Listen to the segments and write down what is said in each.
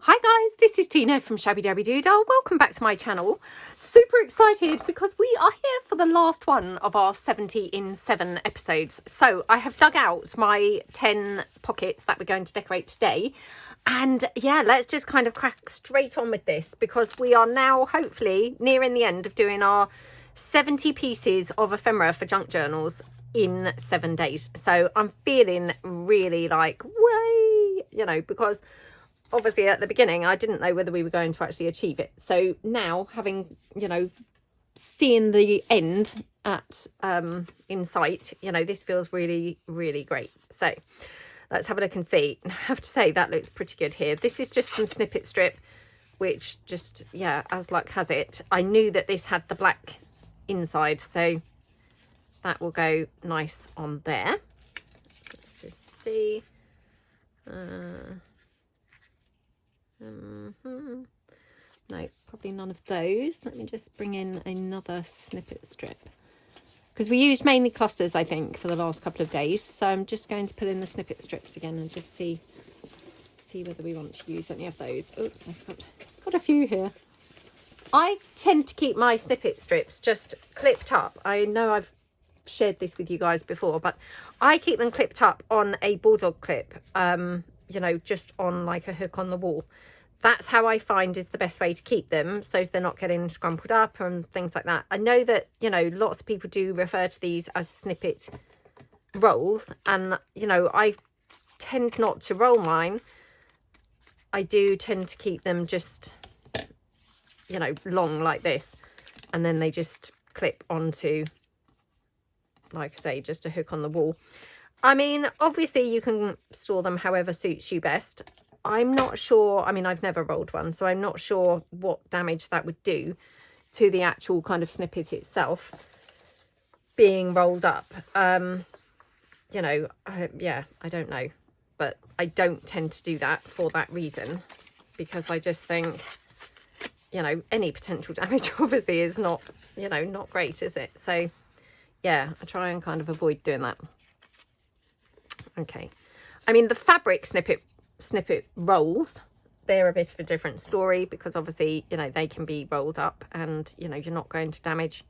Hi guys, this is Tina from Shabbydabbydoodah. Welcome back to my channel. Super excited because we are here for the last one of our 70 in 7 episodes. So I have dug out my 10 pockets that we're going to decorate today. And yeah, let's just kind of crack straight on with this because we are now hopefully nearing the end of doing our 70 pieces of ephemera for junk journals in 7 days. So I'm feeling really like, way, you know, because obviously at the beginning I didn't know whether we were going to actually achieve it. So now having, you know, seeing the end at in sight, you know, this feels really, really great. So let's have a look and see. I have to say that looks pretty good here. This is just some snippet strip, which just, yeah, as luck has it, I knew that this had the black inside, so that will go nice on there. Let's just see. No, probably none of those. Let me just bring in another snippet strip because we used mainly clusters, I think, for the last couple of days. So I'm just going to put in the snippet strips again and just see whether we want to use any of those. Oops, I've got a few here. I tend to keep my snippet strips just clipped up. I know I've shared this with you guys before, but I keep them clipped up on a bulldog clip, you know, just on like a hook on the wall. That's how I find is the best way to keep them, so they're not getting scrumpled up and things like that. I know that, you know, lots of people do refer to these as snippet rolls, and, you know, I tend not to roll mine. I do tend to keep them just, you know, long like this, and then they just clip onto, like I say, just a hook on the wall. I mean, obviously you can store them however suits you best. I'm not sure, I mean, I've never rolled one, so I'm not sure what damage that would do to the actual kind of snippet itself being rolled up. You know, yeah, I don't know, but I don't tend to do that for that reason, because I just think, you know, any potential damage obviously is not, you know, not great, is it? So yeah, I try and kind of avoid doing that. Okay, I mean, the fabric snippet rolls, they're a bit of a different story because obviously, you know, they can be rolled up and, you know, you're not going to damage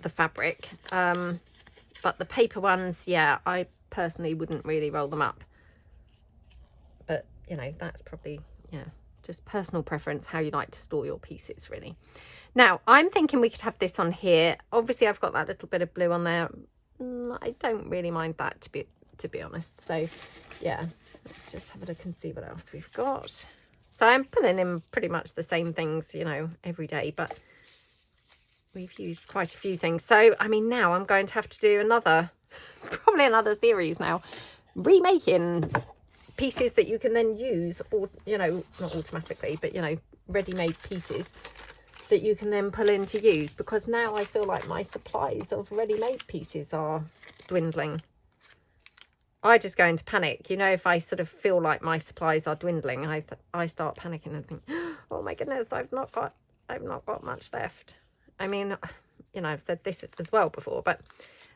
the fabric. But the paper ones, yeah, I personally wouldn't really roll them up. But, you know, that's probably, yeah, just personal preference, how you like to store your pieces, really. Now, I'm thinking we could have this on here. Obviously, I've got that little bit of blue on there. I don't really mind that, to be honest. So, yeah, let's just have a look and see what else we've got. So I'm pulling in pretty much the same things, you know, every day, but we've used quite a few things. So, I mean, now I'm going to have to do probably another series now, remaking pieces that you can then use, or, you know, not automatically, but, you know, ready-made pieces that you can then pull in to use, because now I feel like my supplies of ready-made pieces are dwindling. I just go into panic, you know, if I sort of feel like my supplies are dwindling, I start panicking and think, oh my goodness, I've not got much left. I mean, you know, I've said this as well before, but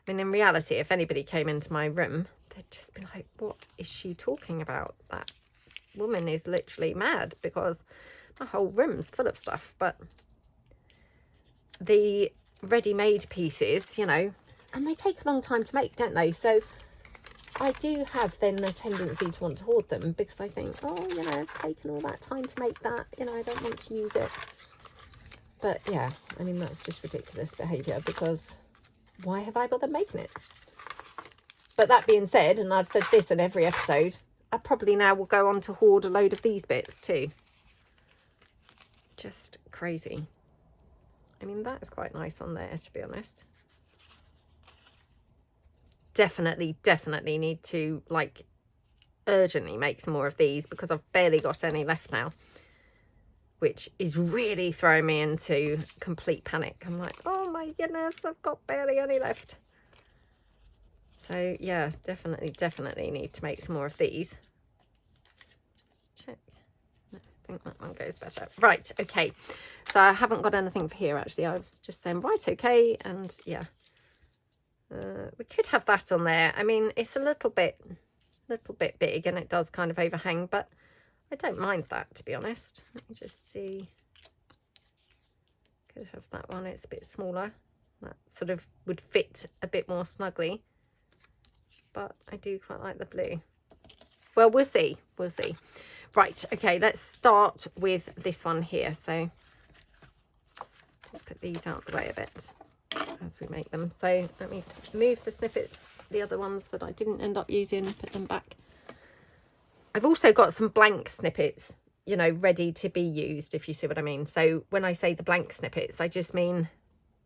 I mean, in reality, if anybody came into my room, they'd just be like, what is she talking about? That woman is literally mad, because my whole room's full of stuff. But the ready-made pieces, you know, and they take a long time to make, don't they? So I do have then a tendency to want to hoard them, because I think, oh, you know, I've taken all that time to make that, you know, I don't want to use it. But yeah, I mean, that's just ridiculous behaviour, because why have I bothered making it? But that being said, and I've said this in every episode, I probably now will go on to hoard a load of these bits too. Just crazy. I mean, that is quite nice on there, to be honest. Definitely need to, like, urgently make some more of these, because I've barely got any left now, which is really throwing me into complete panic. I'm like, oh my goodness, I've got barely any left. So yeah, definitely need to make some more of these. Just check. No, I think that one goes better. Right, okay. So I haven't got anything for here, actually. I was just saying, right, okay, and yeah. We could have that on there. I mean, it's a little bit big, and it does kind of overhang, but I don't mind that, to be honest. Let me just see. Could have that one, it's a bit smaller. That sort of would fit a bit more snugly. But I do quite like the blue. Well, we'll see. We'll see. Right, okay, let's start with this one here. So just put these out the way a bit as we make them. So let me move the snippets, the other ones that I didn't end up using, put them back. I've also got some blank snippets, you know, ready to be used, if you see what I mean. So when I say the blank snippets, I just mean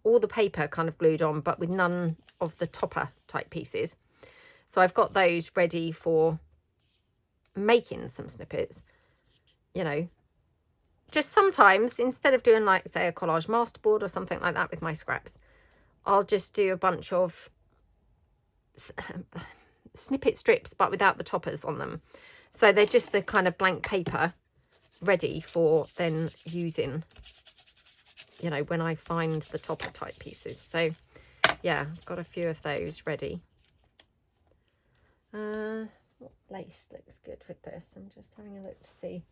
all the paper kind of glued on, but with none of the topper type pieces. So I've got those ready for making some snippets, you know. Just sometimes, instead of doing like, say, a collage masterboard or something like that with my scraps, I'll just do a bunch of snippet strips, but without the toppers on them. So they're just the kind of blank paper ready for then using, you know, when I find the topper type pieces. So yeah, I've got a few of those ready. What lace looks good with this? I'm just having a look to see.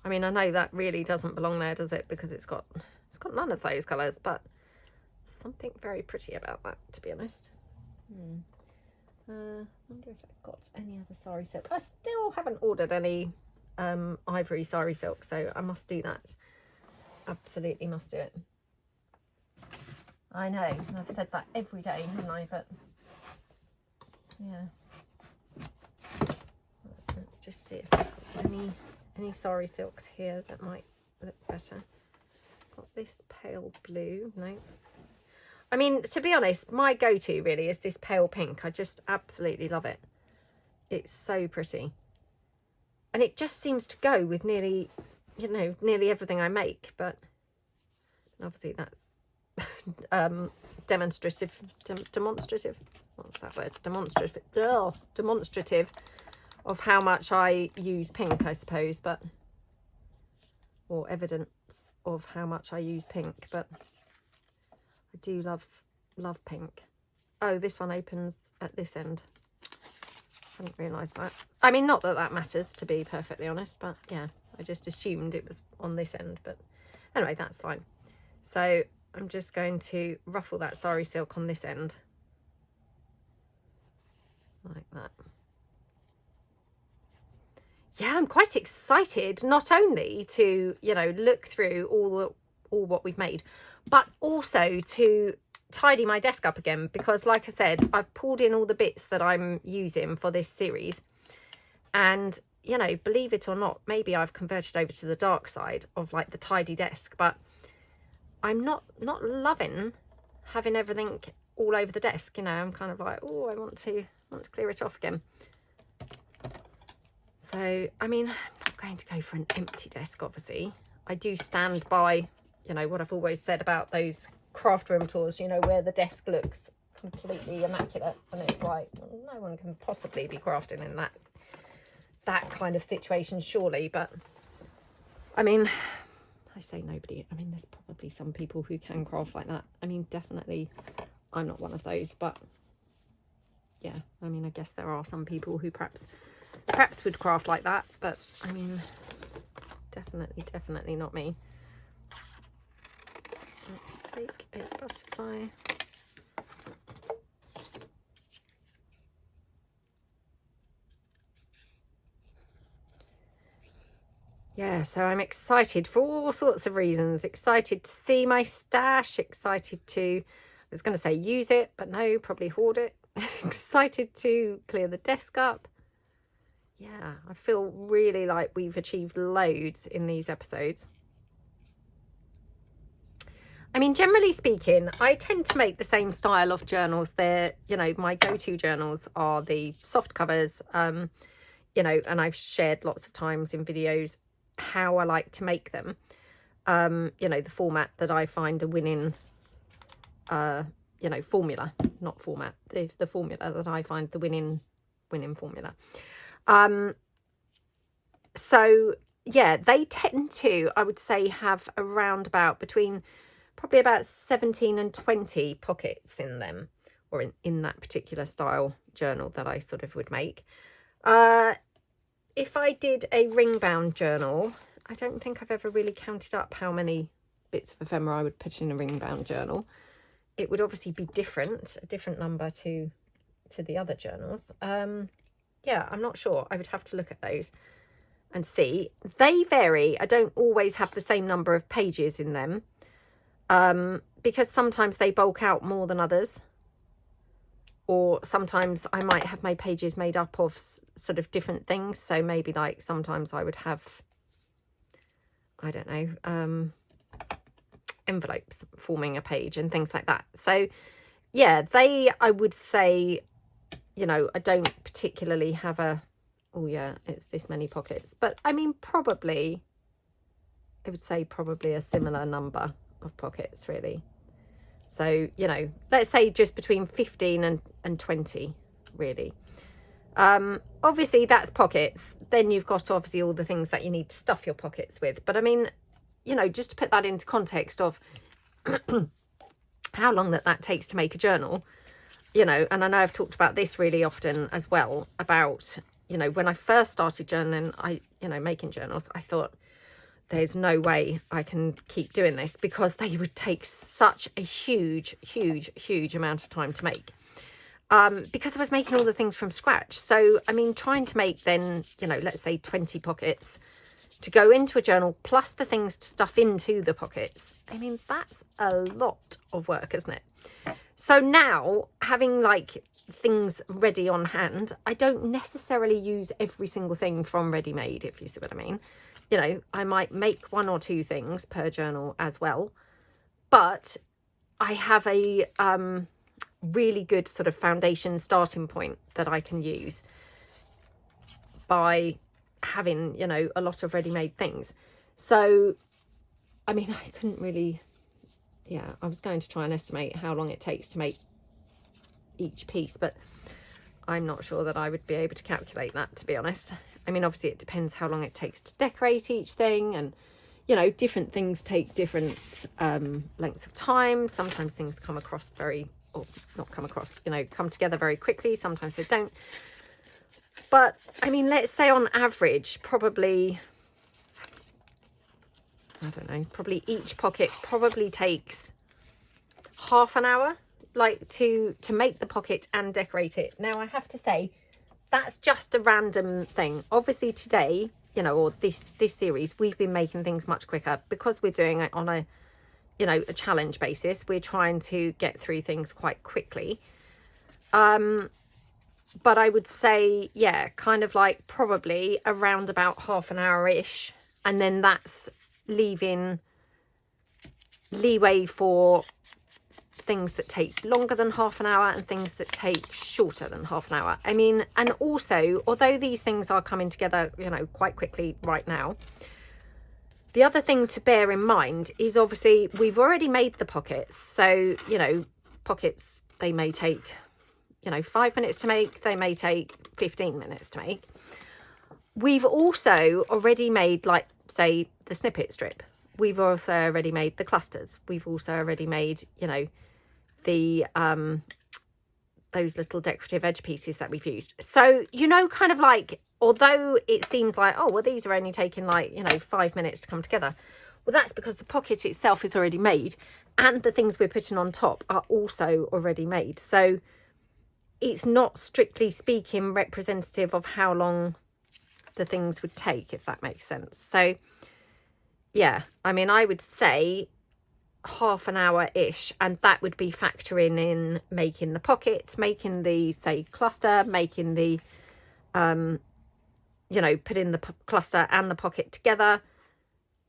I mean, I know that really doesn't belong there, does it? Because it's got none of those colours, but something very pretty about that, to be honest. I wonder if I've got any other sari silk. I still haven't ordered any ivory sari silk, so I must do that. Absolutely must do it. I know, I've said that every day, haven't I? But yeah, let's just see if I've got any sari silks here that might look better. Got this pale blue. No, I mean, to be honest, my go-to really is this pale pink. I just absolutely love it. It's so pretty, and it just seems to go with nearly, you know, nearly everything I make. But obviously that's demonstrative, what's that word? Demonstrative of how much I use pink, I suppose, but, or evidence of how much I use pink, but I do love pink. Oh, this one opens at this end. I didn't realise that. I mean, not that that matters, to be perfectly honest, but yeah, I just assumed it was on this end, but anyway, that's fine. So I'm just going to ruffle that sari silk on this end like that. Yeah, I'm quite excited not only to, you know, look through all what we've made, but also to tidy my desk up again, because like I said, I've pulled in all the bits that I'm using for this series, and you know, believe it or not, maybe I've converted over to the dark side of like the tidy desk, but I'm not loving having everything all over the desk. You know, I'm kind of like, oh, I want to clear it off again. So I mean, I'm not going to go for an empty desk, obviously. I do stand by, you know, what I've always said about those craft room tours, you know, where the desk looks completely immaculate and it's like, well, no one can possibly be crafting in that kind of situation, surely. But I mean, I say nobody, I mean, there's probably some people who can craft like that. I mean, definitely I'm not one of those, but yeah, I mean, I guess there are some people who perhaps would craft like that, but I mean, definitely not me. Let's take a butterfly. Yeah, so I'm excited for all sorts of reasons. Excited to see my stash, excited to, I was going to say use it, but no, probably hoard it. Excited to clear the desk up. Yeah, I feel really like we've achieved loads in these episodes. I mean, generally speaking, I tend to make the same style of journals. They're, you know, my go-to journals are the soft covers, you know, and I've shared lots of times in videos how I like to make them. You know, the format that I find a winning, you know, formula, not format, the formula that I find the winning formula. So yeah, they tend to, I would say, have around about between probably about 17 and 20 pockets in them, or in that particular style journal that I sort of would make. If I did a ring bound journal, I don't think I've ever really counted up how many bits of ephemera I would put in a ring bound journal. It would obviously be different, a different number to the other journals. Yeah, I'm not sure. I would have to look at those and see. They vary. I don't always have the same number of pages in them, because sometimes they bulk out more than others, or sometimes I might have my pages made up of sort of different things. So maybe like sometimes I would have, I don't know, envelopes forming a page and things like that. So yeah, I would say, you know, I don't particularly have a, oh yeah, it's this many pockets, but I mean, probably, I would say probably a similar number of pockets really. So, you know, let's say just between 15 and 20 really. Obviously that's pockets. Then you've got obviously all the things that you need to stuff your pockets with. But I mean, you know, just to put that into context of how long that takes to make a journal, you know, and I know I've talked about this really often as well, about, you know, when I first started journaling, making journals, I thought, there's no way I can keep doing this, because they would take such a huge amount of time to make, because I was making all the things from scratch. So, I mean, trying to make then, you know, let's say 20 pockets to go into a journal, plus the things to stuff into the pockets. I mean, that's a lot of work, isn't it? So now, having like things ready on hand, I don't necessarily use every single thing from ready-made, if you see what I mean. You know, I might make 1 or 2 things per journal as well, but I have a really good sort of foundation starting point that I can use by having, you know, a lot of ready-made things. So, I mean, I couldn't really, yeah, I was going to try and estimate how long it takes to make each piece, but I'm not sure that I would be able to calculate that, to be honest. I mean, obviously it depends how long it takes to decorate each thing, and, you know, different things take different lengths of time. Sometimes things come across come together very quickly. Sometimes they don't. But, I mean, let's say on average, probably, I don't know, probably each pocket probably takes half an hour, like to make the pocket and decorate it. Now, I have to say, that's just a random thing. Obviously today, you know, or this series, we've been making things much quicker because we're doing it on a, you know, a challenge basis. We're trying to get through things quite quickly. But I would say, yeah, kind of like probably around about half an hour-ish. And then that's leaving leeway for things that take longer than half an hour and things that take shorter than half an hour. I mean, and also, although these things are coming together, you know, quite quickly right now, the other thing to bear in mind is obviously we've already made the pockets. So, you know, pockets, they may take, you know, 5 minutes to make, they may take 15 minutes to make. We've also already made, like, say, the snippet strip. We've also already made the clusters. We've also already made, you know, the those little decorative edge pieces that we've used. So, you know, kind of like, although it seems like, oh, well, these are only taking like, you know, 5 minutes to come together. Well, that's because the pocket itself is already made and the things we're putting on top are also already made. So it's not, strictly speaking, representative of how long the things would take, if that makes sense. So yeah, I mean, I would say half an hour-ish, and that would be factoring in making the pockets, making the, say, cluster, making the, you know, putting the cluster and the pocket together.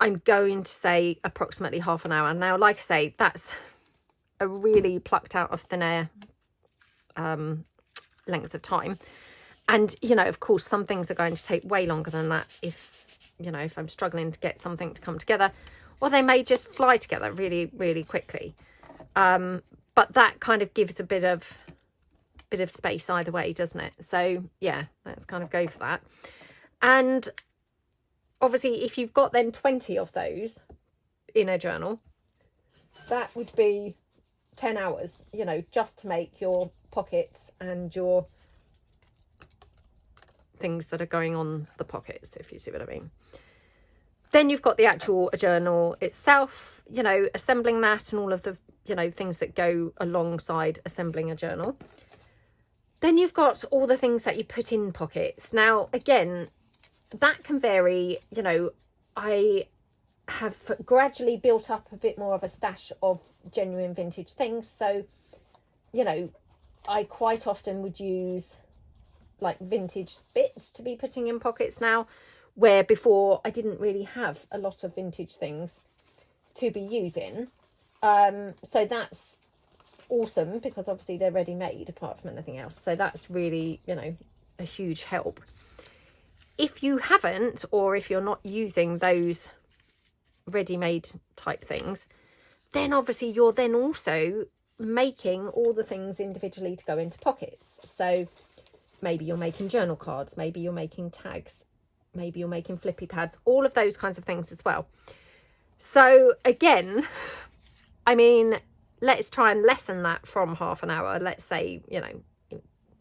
I'm going to say approximately half an hour. Now, like I say, that's a really plucked out of thin air length of time. And, you know, of course, some things are going to take way longer than that if, you know, if I'm struggling to get something to come together, or they may just fly together really, really quickly. But that kind of gives a bit of space either way, doesn't it? So yeah, let's kind of go for that. And obviously, if you've got then 20 of those in a journal, that would be 10 hours, you know, just to make your pockets and your things that are going on the pockets, if you see what I mean. Then you've got the actual journal itself, you know, assembling that and all of the, you know, things that go alongside assembling a journal. Then you've got all the things that you put in pockets. Now, again, that can vary. You know, I have gradually built up a bit more of a stash of genuine vintage things. So, you know, I quite often would use like vintage bits to be putting in pockets now, where before I didn't really have a lot of vintage things to be using. So that's awesome, because obviously they're ready made apart from anything else. So that's really, you know, a huge help. If you haven't, or if you're not using those ready-made type things, then obviously you're then also making all the things individually to go into pockets. So maybe you're making journal cards, maybe you're making tags, maybe you're making flippy pads, all of those kinds of things as well. So again, I mean, let's try and lessen that from half an hour. Let's say, you know,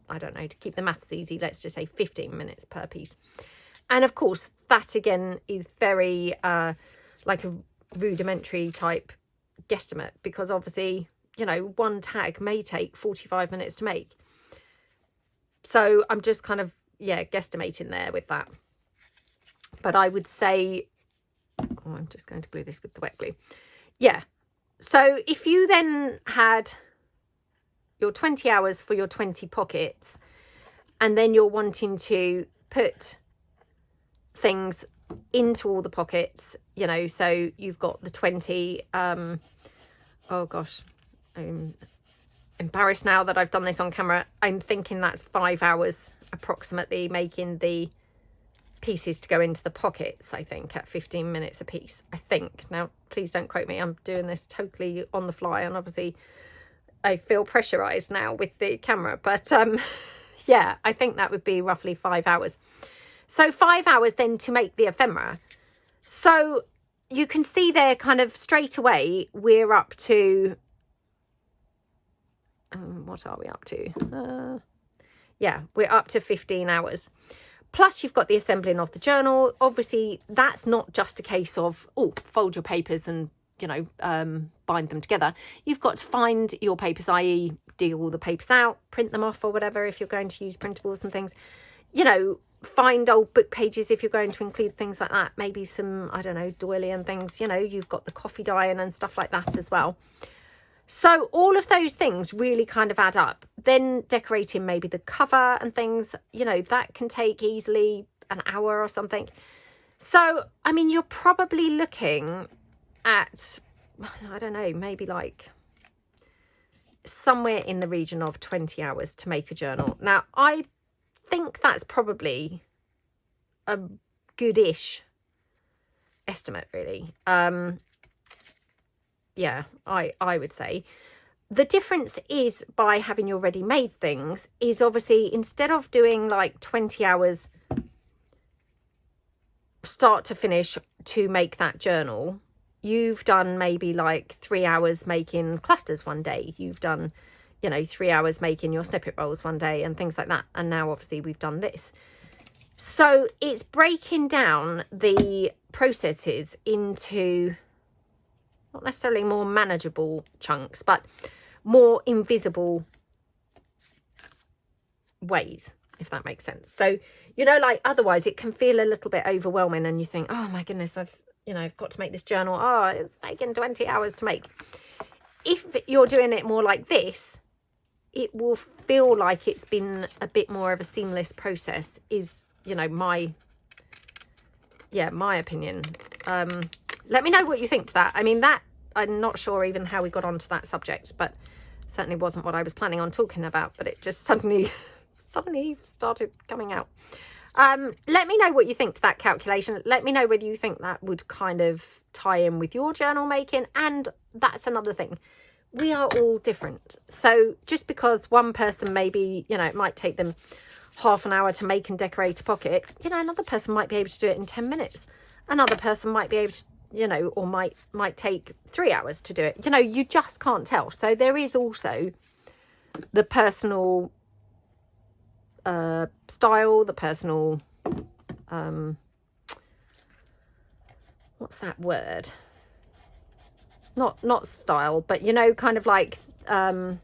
I don't know, to keep the maths easy, let's just say 15 minutes per piece. And of course, that again is very like a rudimentary type guesstimate, because obviously, you know, one tag may take 45 minutes to make. So I'm just kind of, yeah, guesstimating there with that. But I would say, oh, I'm just going to glue this with the wet glue. Yeah. So if you then had your 20 hours for your 20 pockets, and then you're wanting to put things into all the pockets, you know, so you've got the 20, oh gosh, I'm embarrassed now that I've done this on camera. I'm thinking that's 5 hours approximately making the pieces to go into the pockets, I think, at 15 minutes a piece, I think. Now, please don't quote me. I'm doing this totally on the fly, and obviously I feel pressurized now with the camera. But yeah, I think that would be roughly 5 hours. So 5 hours then to make the ephemera. So you can see there kind of straight away we're up to, what are we up to? Yeah, we're up to 15 hours. Plus you've got the assembling of the journal. Obviously, that's not just a case of, oh, fold your papers and, you know, bind them together. You've got to find your papers, i.e. dig all the papers out, print them off or whatever if you're going to use printables and things. You know, find old book pages if you're going to include things like that. Maybe some, I don't know, doily and things. You know, you've got the coffee dyeing and stuff like that as well. So all of those things really kind of add up. Then decorating maybe the cover and things, you know, that can take easily an hour or something. So, I mean, you're probably looking at, I don't know, maybe like somewhere in the region of 20 hours to make a journal. Now, I think that's probably a goodish estimate, really. Yeah, I would say. The difference is by having your ready-made things is obviously instead of doing like 20 hours start to finish to make that journal, you've done maybe like 3 hours making clusters one day. You've done, you know, 3 hours making your snippet rolls one day and things like that. And now obviously we've done this. So it's breaking down the processes into not necessarily more manageable chunks, but more invisible ways, if that makes sense. So, you know, like otherwise it can feel a little bit overwhelming and you think, oh my goodness, I've got to make this journal. Oh, it's taken 20 hours to make. If you're doing it more like this, it will feel like it's been a bit more of a seamless process is, you know, my opinion. Let me know what you think to that. I mean, that I'm not sure even how we got onto that subject, but certainly wasn't what I was planning on talking about, but it just suddenly started coming out. Let me know what you think to that calculation. Let me know whether you think that would kind of tie in with your journal making. And that's another thing. We are all different. So just because one person maybe, you know, it might take them half an hour to make and decorate a pocket, you know, another person might be able to do it in 10 minutes. Another person might be able to you know, or might take 3 hours to do it. You know, you just can't tell. So there is also the personal style, the personal what's that word? Not style, but you know, kind of like not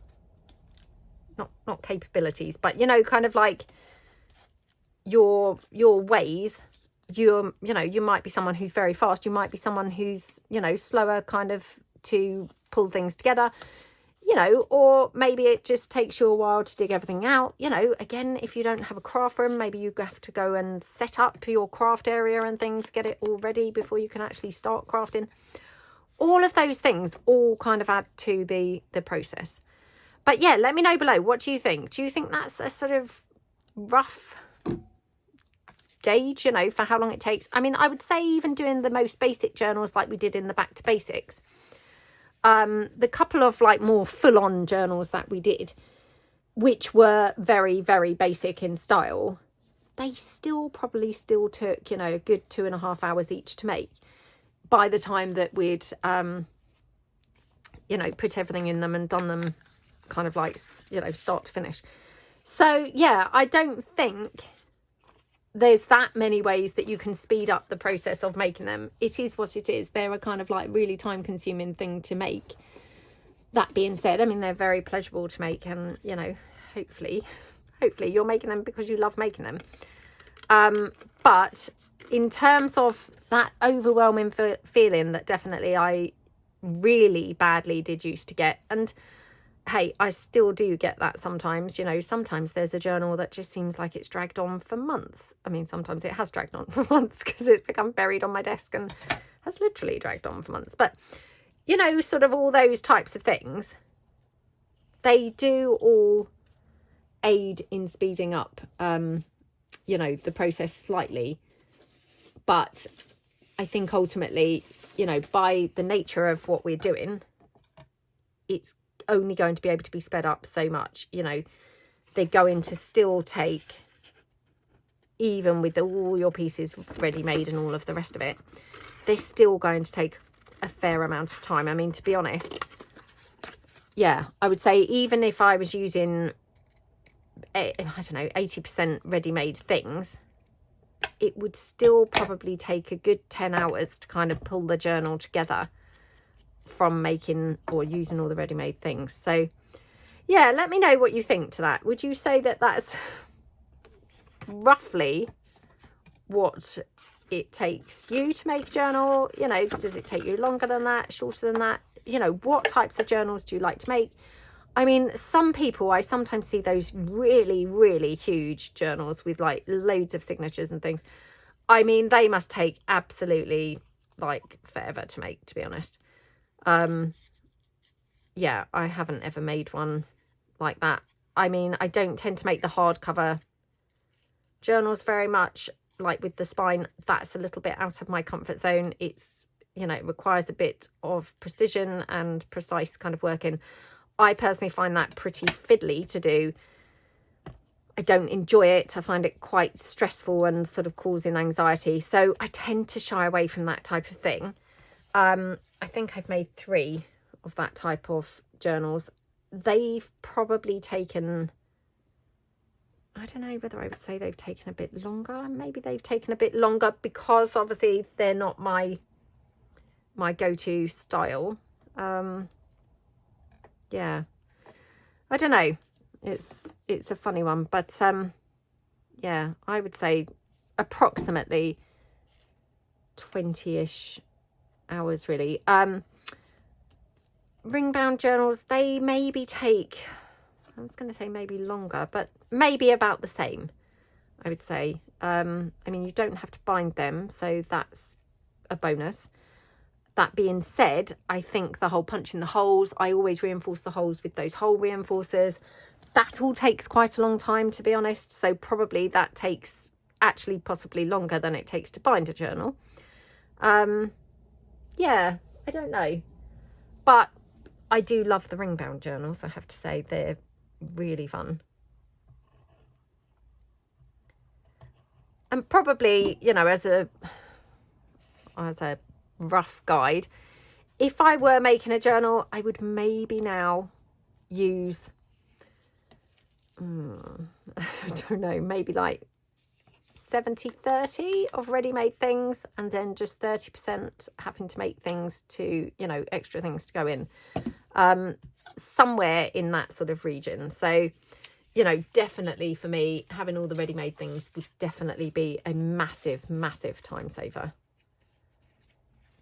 capabilities, but you know, kind of like your ways. You know, you might be someone who's very fast, you might be someone who's, you know, slower kind of to pull things together, you know, or maybe it just takes you a while to dig everything out. You know, again, if you don't have a craft room, maybe you have to go and set up your craft area and things, get it all ready before you can actually start crafting. All of those things all kind of add to the process. But yeah, let me know below, what do you think? Do you think that's a sort of rough gauge, you know, for how long it takes? I mean, I would say even doing the most basic journals like we did in the Back to Basics, the couple of like more full-on journals that we did, which were very, very basic in style, they probably still took, you know, a good 2.5 hours each to make by the time that we'd you know, put everything in them and done them kind of like, you know, start to finish. So yeah, I don't think there's that many ways that you can speed up the process of making them. It is what it is. They're a kind of like really time consuming thing to make. That being said, I mean, they're very pleasurable to make, and you know, hopefully you're making them because you love making them. But in terms of that overwhelming feeling that definitely I really badly did used to get, and hey, I still do get that sometimes. You know, sometimes there's a journal that just seems like it's dragged on for months. I mean, sometimes it has dragged on for months because it's become buried on my desk and has literally dragged on for months. But, you know, sort of all those types of things, they do all aid in speeding up, you know, the process slightly. But I think ultimately, you know, by the nature of what we're doing, it's only going to be able to be sped up so much. You know, they're going to still take, even with all your pieces ready made and all of the rest of it, they're still going to take a fair amount of time. I mean, to be honest, yeah, I would say even if I was using, I don't know, 80% ready-made things, it would still probably take a good 10 hours to kind of pull the journal together from making or using all the ready-made things. So yeah, let me know what you think to that. Would you say that that's roughly what it takes you to make a journal? You know, does it take you longer than that, shorter than that? You know, what types of journals do you like to make? I mean, some people, I sometimes see those really, really huge journals with like loads of signatures and things. I mean, they must take absolutely like forever to make, to be honest. Yeah, I haven't ever made one like that. I mean, I don't tend to make the hardcover journals very much. Like with the spine, that's a little bit out of my comfort zone. It's, you know, it requires a bit of precision and precise kind of working. I personally find that pretty fiddly to do. I don't enjoy it. I find it quite stressful and sort of causing anxiety. So I tend to shy away from that type of thing. I think I've made 3 of that type of journals. They've probably taken, I don't know whether I would say they've taken a bit longer. Maybe they've taken a bit longer because obviously they're not my go-to style. Yeah, I don't know. It's a funny one, but yeah, I would say approximately 20-ish hours really. Ring bound journals, they maybe take, I was going to say maybe longer, but maybe about the same, I would say. I mean, you don't have to bind them, so that's a bonus. That being said, I think the whole punching the holes, I always reinforce the holes with those hole reinforcers. That all takes quite a long time, to be honest. So probably that takes actually possibly longer than it takes to bind a journal. Yeah, I don't know. But I do love the ring bound journals, I have to say. They're really fun. And probably, you know, as a rough guide. If I were making a journal, I would maybe now use, I don't know, maybe like 70-30 of ready-made things, and then just 30% having to make things to, you know, extra things to go in, somewhere in that sort of region. So, you know, definitely for me, having all the ready-made things would definitely be a massive, massive time saver.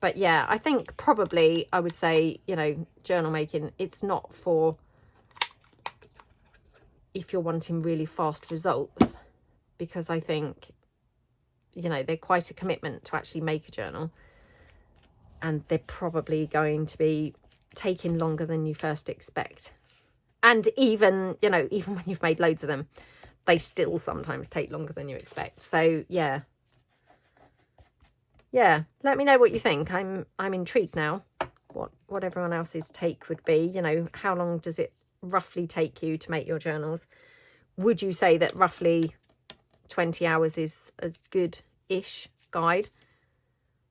But yeah, I think probably I would say, you know, journal making, it's not for if you're wanting really fast results, because I think, you know, they're quite a commitment to actually make a journal, and they're probably going to be taking longer than you first expect. And even, you know, even when you've made loads of them, they still sometimes take longer than you expect. So yeah, let me know what you think. I'm intrigued now what everyone else's take would be. You know, how long does it roughly take you to make your journals? Would you say that roughly 20 hours is a good-ish guide?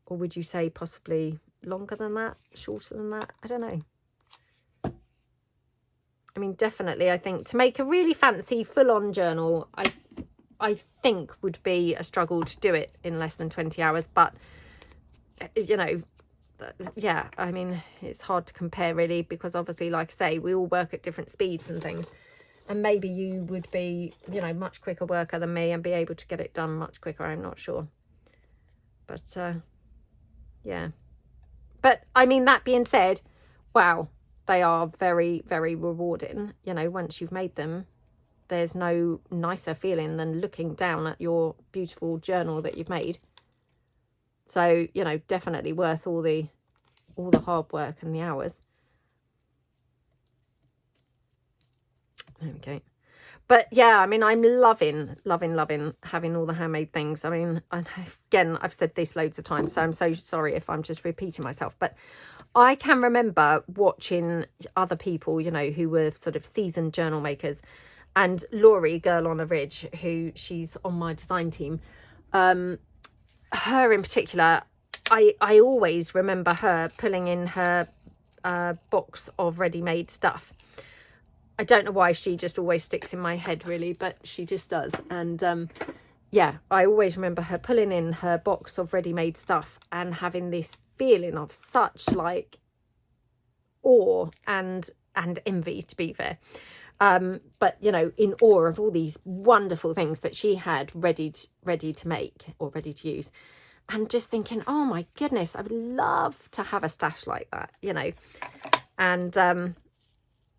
Or would you say possibly longer than that, shorter than that? I don't know. I mean, definitely, I think to make a really fancy full-on journal, I think would be a struggle to do it in less than 20 hours. But, you know, yeah, I mean, it's hard to compare really, because obviously, like I say, we all work at different speeds and things. And maybe you would be, you know, much quicker worker than me and be able to get it done much quicker. I'm not sure. But, yeah. But, I mean, that being said, wow, they are very, very rewarding. You know, once you've made them, there's no nicer feeling than looking down at your beautiful journal that you've made. So, you know, definitely worth all the hard work and the hours. There we go. But yeah, I mean, I'm loving having all the handmade things. I mean, again, I've said this loads of times, so I'm so sorry if I'm just repeating myself. But I can remember watching other people, you know, who were sort of seasoned journal makers. And Laurie, Girl on a Ridge, who she's on my design team, her in particular, I always remember her pulling in her box of ready-made stuff. I don't know why, she just always sticks in my head really, but she just does. And yeah, I always remember her pulling in her box of ready-made stuff and having this feeling of such like awe and envy, to be fair. But you know, in awe of all these wonderful things that she had ready to make or ready to use, and just thinking, oh my goodness, I would love to have a stash like that, you know. And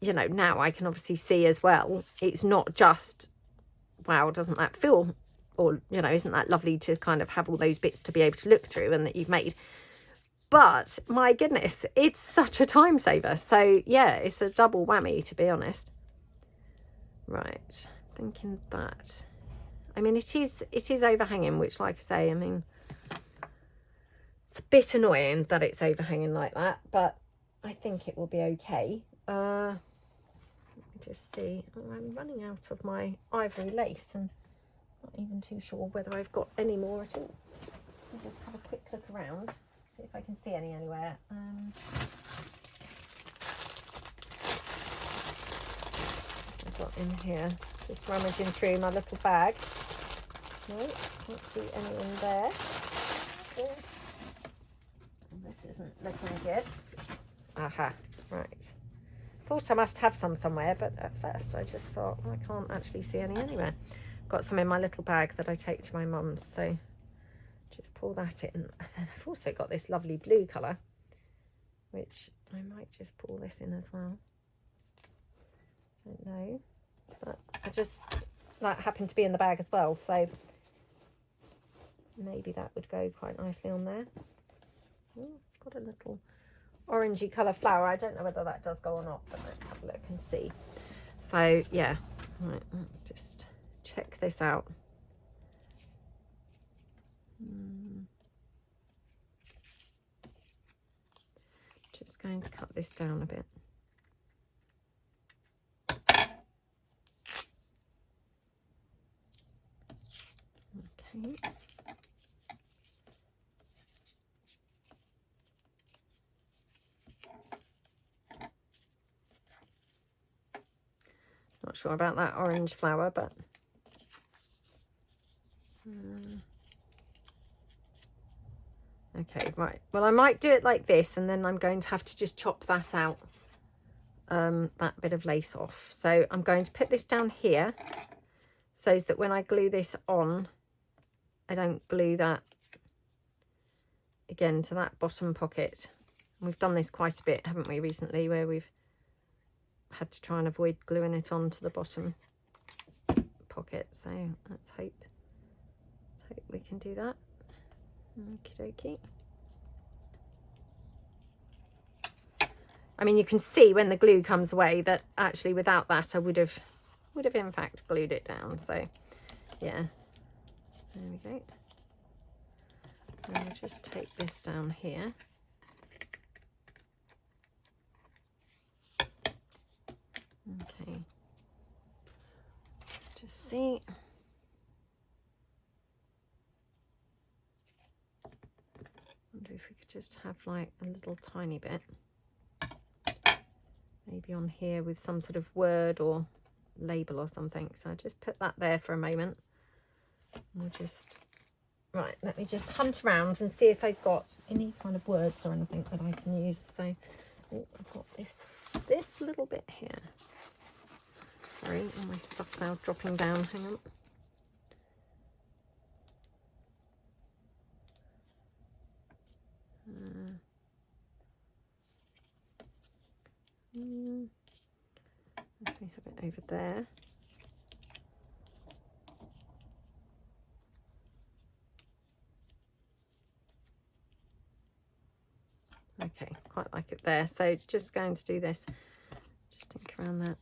you know, now I can obviously see as well, it's not just, wow, doesn't that feel, or, you know, isn't that lovely to kind of have all those bits to be able to look through and that you've made. But my goodness, it's such a time saver. So yeah, it's a double whammy, to be honest. Right, thinking that, I mean, it is overhanging, which, like I say, I mean, it's a bit annoying that it's overhanging like that, but I think it will be okay. Let me just see. Oh, I'm running out of my ivory lace and not even too sure whether I've got any more at all. I'll just have a quick look around, see if I can see any anywhere. I've got in here, just rummaging through my little bag. No, can't see any in there. Oh, this isn't looking good. Aha, right. Thought I must have some somewhere, but at first I just thought, well, I can't actually see any anywhere. Got some in my little bag that I take to my mum's, so just pull that in. And then I've also got this lovely blue colour, which I might just pull this in as well. Don't know, but I just, that happened to be in the bag as well, so maybe that would go quite nicely on there. Oh, got a little orangey colour flower. I don't know whether that does go or not, but let's have a look and see. So yeah, right, let's just check this out. Just going to cut this down a bit. Okay. sure about that orange flower, but okay, right. Well, I might do it like this, and then I'm going to have to just chop that out, that bit of lace off. So I'm going to put this down here so that when I glue this on, I don't glue that again to that bottom pocket. And we've done this quite a bit, haven't we, recently, where we've had to try and avoid gluing it onto the bottom pocket. So let's hope we can do that. Okie dokie. I mean, you can see when the glue comes away that actually without that I would have in fact glued it down. So yeah, there we go. And I'll just take this down here. Okay, let's just see. Wonder if we could just have like a little tiny bit, maybe on here with some sort of word or label or something. So I just put that there for a moment. We'll just, right, let me just hunt around and see if I've got any kind of words or anything that I can use. So oh, I've got this little bit here. Sorry, all my stuff's now dropping down. Hang on. Let me have it over there. Okay, quite like it there. So just going to do this, just think around that.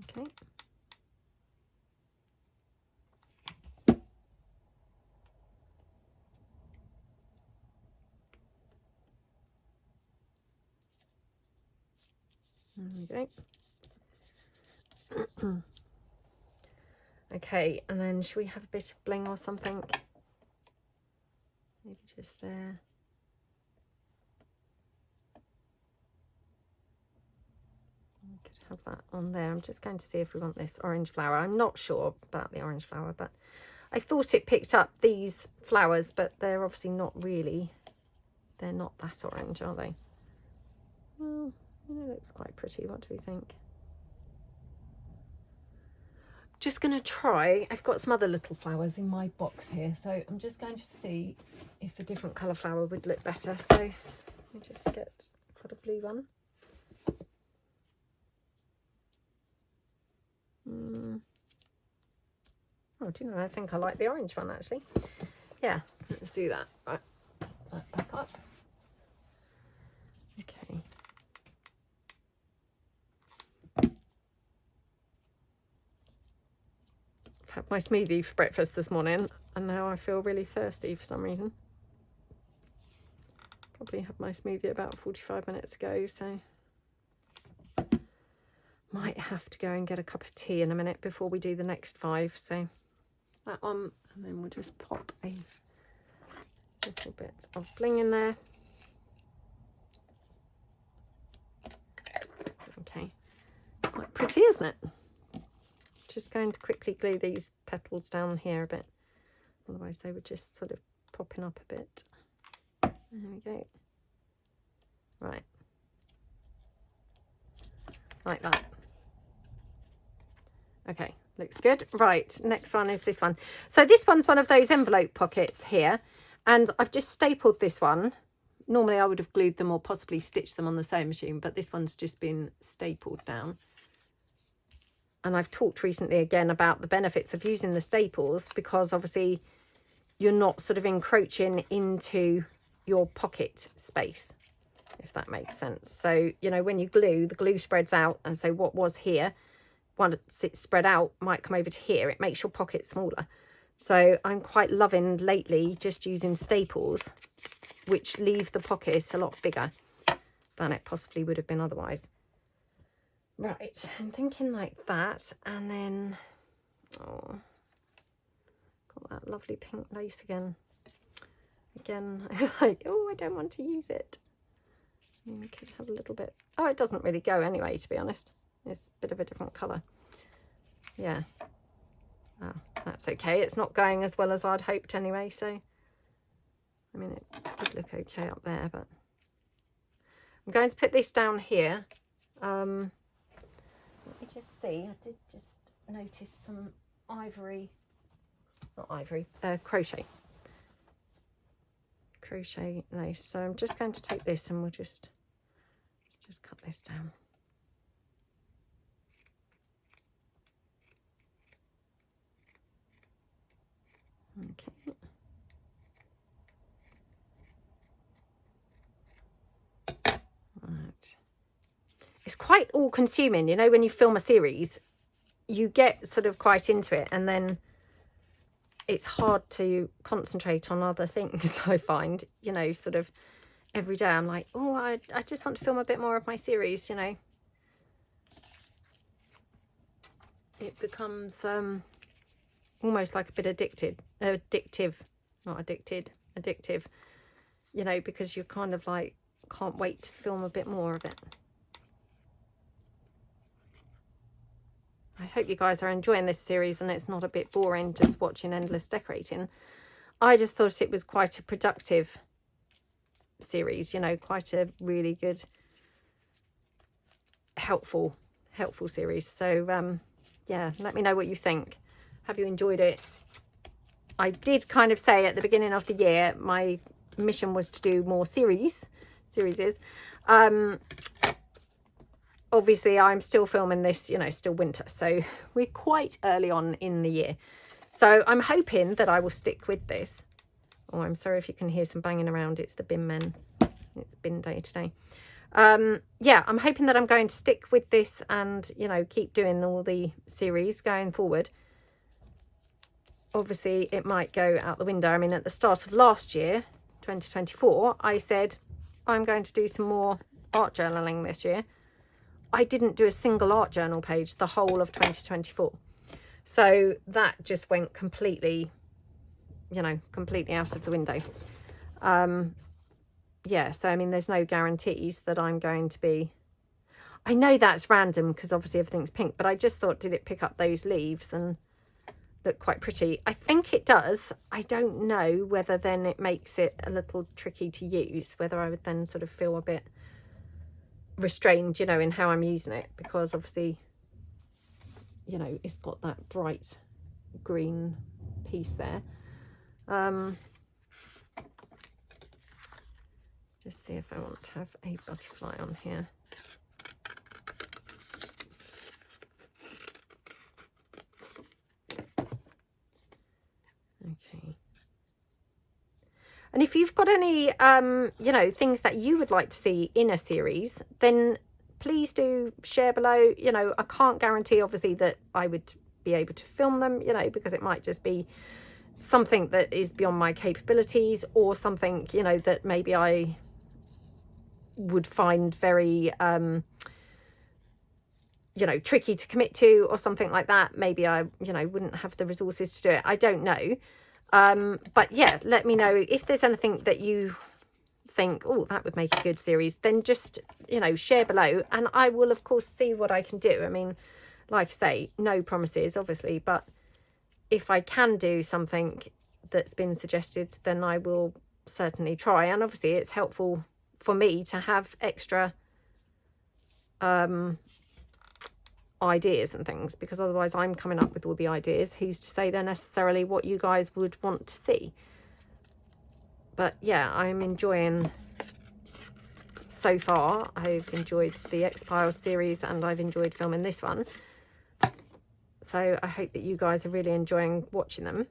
Okay. There we go. Okay, and then should we have a bit of bling or something? Maybe just there. We could have that on there. I'm just going to see if we want this orange flower. I'm not sure about the orange flower, but I thought it picked up these flowers, but they're obviously not really, they're not that orange, are they? Well, it looks quite pretty. What do we think? Just going to try, I've got some other little flowers in my box here, so I'm just going to see if a different colour flower would look better. So let me just get, I've got a blue one. Oh, do you know, I think I like the orange one actually. Yeah, let's do that. Right, put that back up. Okay. Had my smoothie for breakfast this morning and now I feel really thirsty for some reason. Probably had my smoothie about 45 minutes ago, so might have to go and get a cup of tea in a minute before we do the next 5. So that one, and then we'll just pop a little bit of bling in there. Okay, quite pretty, isn't it? Just going to quickly glue these petals down here a bit, otherwise they were just sort of popping up a bit. There we go. Right, like that. Okay, looks good. Right, next one is this one. So this one's one of those envelope pockets here, and I've just stapled this one. Normally I would have glued them or possibly stitched them on the sewing machine, but this one's just been stapled down. And I've talked recently again about the benefits of using the staples, because obviously you're not sort of encroaching into your pocket space, if that makes sense. So, you know, when you glue, the glue spreads out, and so what was here, once it's spread out, might come over to here. It makes your pocket smaller. So I'm quite loving lately just using staples, which leave the pocket a lot bigger than it possibly would have been otherwise. Right, I'm thinking like that, and then, oh, got that lovely pink lace again. Again, like, oh, I don't want to use it. We could have a little bit. Oh, it doesn't really go anyway, to be honest. It's a bit of a different colour. Yeah. Oh, that's okay. It's not going as well as I'd hoped anyway, so I mean, it did look okay up there, but I'm going to put this down here. Let me just see. I did just notice some ivory, not ivory, crochet lace. So I'm just going to take this and we'll just cut this down. Okay. Right. It's quite all consuming, you know, when you film a series, you get sort of quite into it and then it's hard to concentrate on other things. I find, you know, sort of every day I'm like, oh, I just want to film a bit more of my series, you know. It becomes almost like a bit addictive, you know, because you're kind of like, can't wait to film a bit more of it. I hope you guys are enjoying this series and it's not a bit boring just watching endless decorating. I just thought it was quite a productive series, you know, quite a really good, helpful series. So yeah, let me know what you think. Have you enjoyed it? I did kind of say at the beginning of the year my mission was to do more series. Obviously I'm still filming this, you know, still winter, so we're quite early on in the year, so I'm hoping that I will stick with this. Oh, I'm sorry if you can hear some banging around. It's the bin men. It's bin day today. Yeah, I'm hoping that I'm going to stick with this and, you know, keep doing all the series going forward. Obviously it might go out the window. I mean, at the start of last year, 2024, I said I'm going to do some more art journaling this year. I didn't do a single art journal page the whole of 2024. So that just went completely, you know, completely out of the window. Yeah, so I mean, there's no guarantees that I'm going to be... I know that's random because obviously everything's pink, but I just thought, did it pick up those leaves and look quite pretty? I think it does. I don't know whether then it makes it a little tricky to use, whether I would then sort of feel a bit restrained, you know, in how I'm using it, because obviously, you know, it's got that bright green piece there. Let's just see if I want to have a butterfly on here. Okay. And if you've got any, you know, things that you would like to see in a series, then please do share below. You know, I can't guarantee, obviously, that I would be able to film them, you know, because it might just be something that is beyond my capabilities, or something, you know, that maybe I would find very, you know, tricky to commit to, or something like that. Maybe I, you know, wouldn't have the resources to do it. I don't know. But yeah, let me know if there's anything that you think, oh, that would make a good series, then just, you know, share below and I will of course see what I can do. I mean, like I say, no promises obviously, but if I can do something that's been suggested, then I will certainly try. And obviously it's helpful for me to have extra ideas and things, because otherwise I'm coming up with all the ideas. Who's to say they're necessarily what you guys would want to see? But yeah, I'm enjoying so far. I've enjoyed the X-Piles series and I've enjoyed filming this one, so I hope that you guys are really enjoying watching them.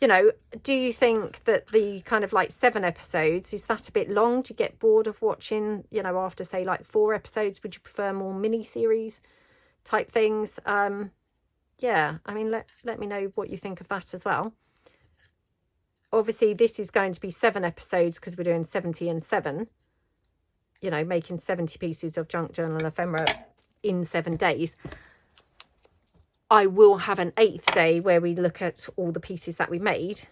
You know, do you think that the kind of like 7 episodes, is that a bit long? Do you get bored of watching, you know, after say like 4 episodes? Would you prefer more mini series type things? Yeah, I mean, let me know what you think of that as well. Obviously this is going to be 7 episodes because we're doing 70 and 7, you know, making 70 pieces of junk journal ephemera in 7 days. I will have an 8th day where we look at all the pieces that we made,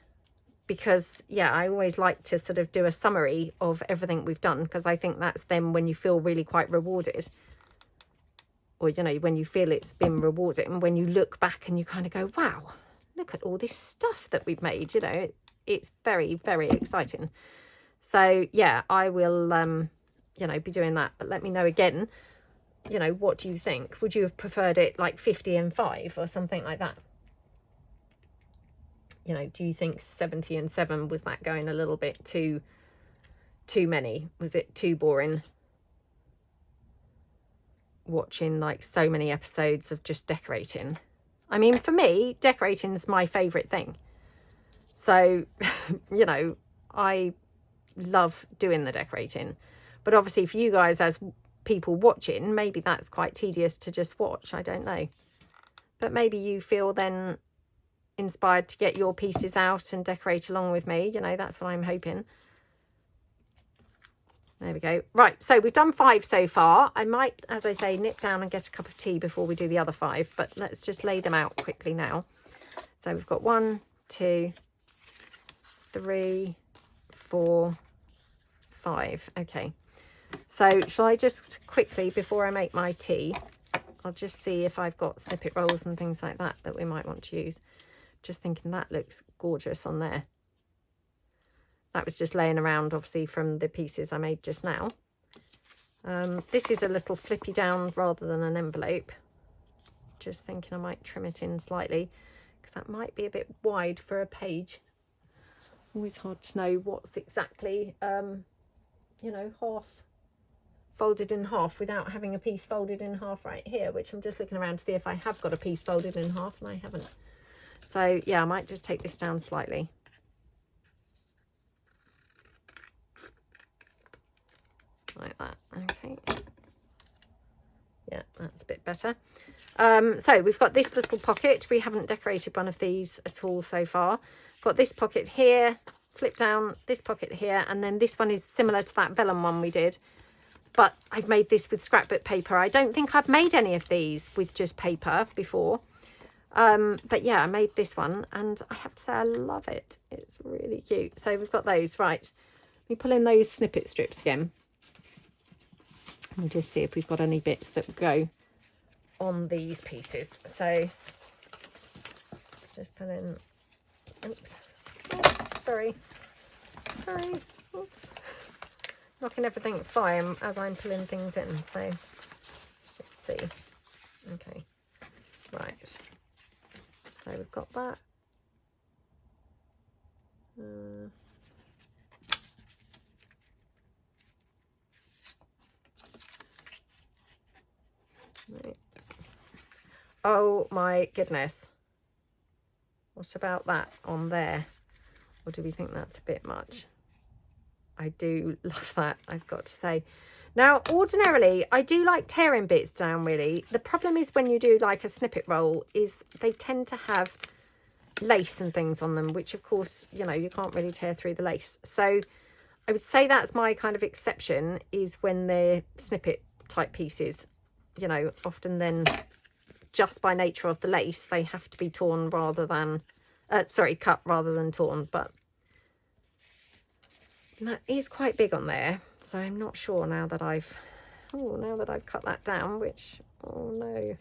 because yeah, I always like to sort of do a summary of everything we've done, because I think that's then when you feel really quite rewarded. or, you know, when you feel it's been rewarded, and when you look back and you kind of go, wow, look at all this stuff that we've made, you know, it's very, very exciting. So yeah, I will, you know, be doing that. But let me know again, you know, what do you think? Would you have preferred it like 50 and 5 or something like that? You know, do you think 70 and 7, was that going a little bit too many? Was it too boring? Watching like so many episodes of just decorating. I mean, for me, decorating is my favorite thing. So, you know, I love doing the decorating. But obviously for you guys as people watching, maybe that's quite tedious to just watch. I don't know. But maybe you feel then inspired to get your pieces out and decorate along with me. You know, that's what I'm hoping. There we go. Right, so we've done 5 so far. I might, as I say, nip down and get a cup of tea before we do the other 5, but let's just lay them out quickly now. So we've got 1, 2, 3, 4, 5. Okay. So shall I just quickly, before I make my tea, I'll just see if I've got snippet rolls and things like that that we might want to use. Just thinking that looks gorgeous on there. That was just laying around, obviously, from the pieces I made just now. This is a little flippy down rather than an envelope. Just thinking I might trim it in slightly, because that might be a bit wide for a page. Always hard to know what's exactly, you know, half folded in half without having a piece folded in half right here, which I'm just looking around to see if I have got a piece folded in half, and I haven't. So yeah, I might just take this down slightly. Like that. Okay, yeah, that's a bit better. So we've got this little pocket. We haven't decorated one of these at all so far. Got this pocket here, flip down, this pocket here, and then this one is similar to that vellum one we did, but I've made this with scrapbook paper. I don't think I've made any of these with just paper before, but yeah, I made this one and I have to say I love it. It's really cute. So we've got those. Right, let me pull in those snippet strips again. We'll just see if we've got any bits that go on these pieces. So let's just pull in, oops, oh, sorry, oops, knocking everything flying as I'm pulling things in. So let's just see. Okay, right, so we've got that. Right. Oh my goodness, what about that on there? Or do we think that's a bit much? I do love that, I've got to say. Now ordinarily I do like tearing bits down really. The problem is when you do like a snippet roll is they tend to have lace and things on them, which of course, you know, you can't really tear through the lace. So I would say that's my kind of exception, is when they're snippet type pieces. You know, often then just by nature of the lace, they have to be torn rather than, cut rather than torn. But that is quite big on there. So I'm not sure now that I've cut that down, which, oh no,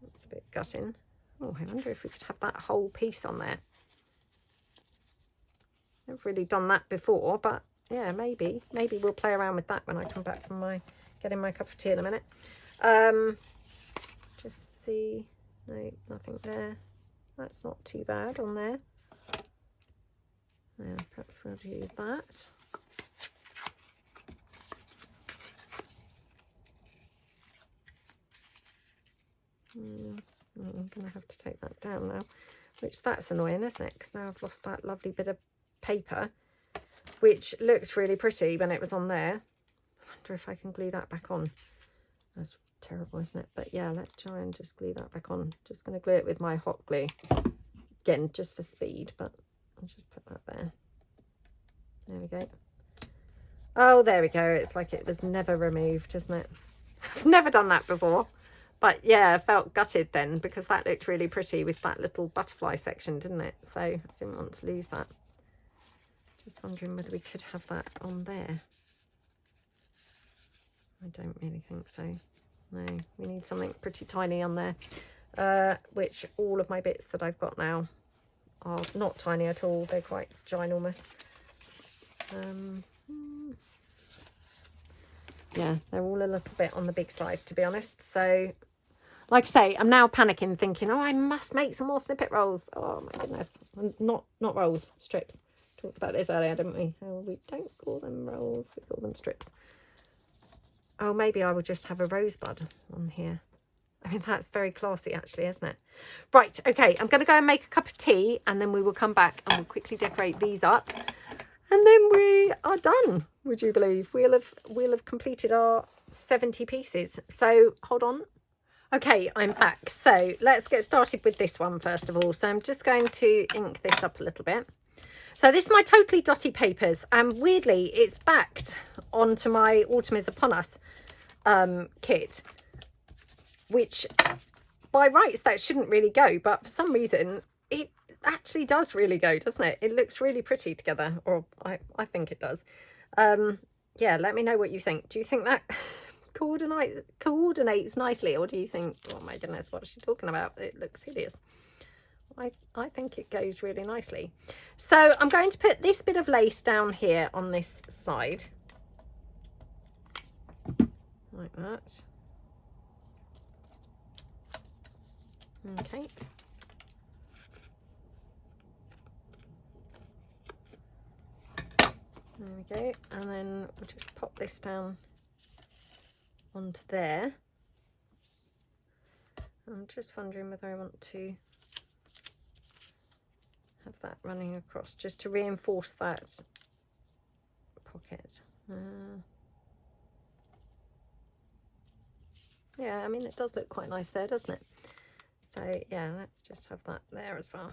that's a bit gutting. Oh, I wonder if we could have that whole piece on there. I've really done that before, but yeah, maybe we'll play around with that when I come back from getting my cup of tea in a minute. Just see, no, nothing there. That's not too bad on there. Yeah, perhaps we'll do that. I'm gonna have to take that down now, which that's annoying, isn't it? Because now I've lost that lovely bit of paper, which looked really pretty when it was on there. I wonder if I can glue that back on. That's terrible, isn't it? But yeah, let's try and just glue that back on. Just going to glue it with my hot glue again, just for speed, but I'll just put that there. There we go. Oh, there we go. It's like it was never removed, isn't it? I've never done that before, but yeah, I felt gutted then because that looked really pretty with that little butterfly section, didn't it? So I didn't want to lose that. Just wondering whether we could have that on there. I don't really think so. No, we need something pretty tiny on there. Which all of my bits that I've got now are not tiny at all. They're quite ginormous. Yeah, they're all a little bit on the big side, to be honest. So, like I say, I'm now panicking, thinking, oh, I must make some more snippet rolls. Oh my goodness, not rolls, strips. Talked about this earlier, didn't we? Oh, we don't call them rolls, we call them strips. Oh, maybe I would just have a rosebud on here. I mean, that's very classy, actually, isn't it? Right, okay, I'm going to go and make a cup of tea, and then we will come back and we'll quickly decorate these up. And then we are done, would you believe? We'll have completed our 70 pieces. So, hold on. Okay, I'm back. So, let's get started with this one, first of all. So, I'm just going to ink this up a little bit. So, this is my Totally Dotty papers. And weirdly, it's backed onto my Autumn is Upon Us kit, which by rights that shouldn't really go, but for some reason it actually does really go, doesn't it? It looks really pretty together, or I think it does. Yeah, let me know what you think. Do you think that coordinates nicely, or do you think, oh my goodness, what's she talking about? It looks hideous. I think it goes really nicely. So I'm going to put this bit of lace down here on this side like that. Okay. There we go. And then we'll just pop this down onto there. I'm just wondering whether I want to have that running across just to reinforce that pocket. Yeah, I mean, it does look quite nice there, doesn't it? So yeah, let's just have that there as well.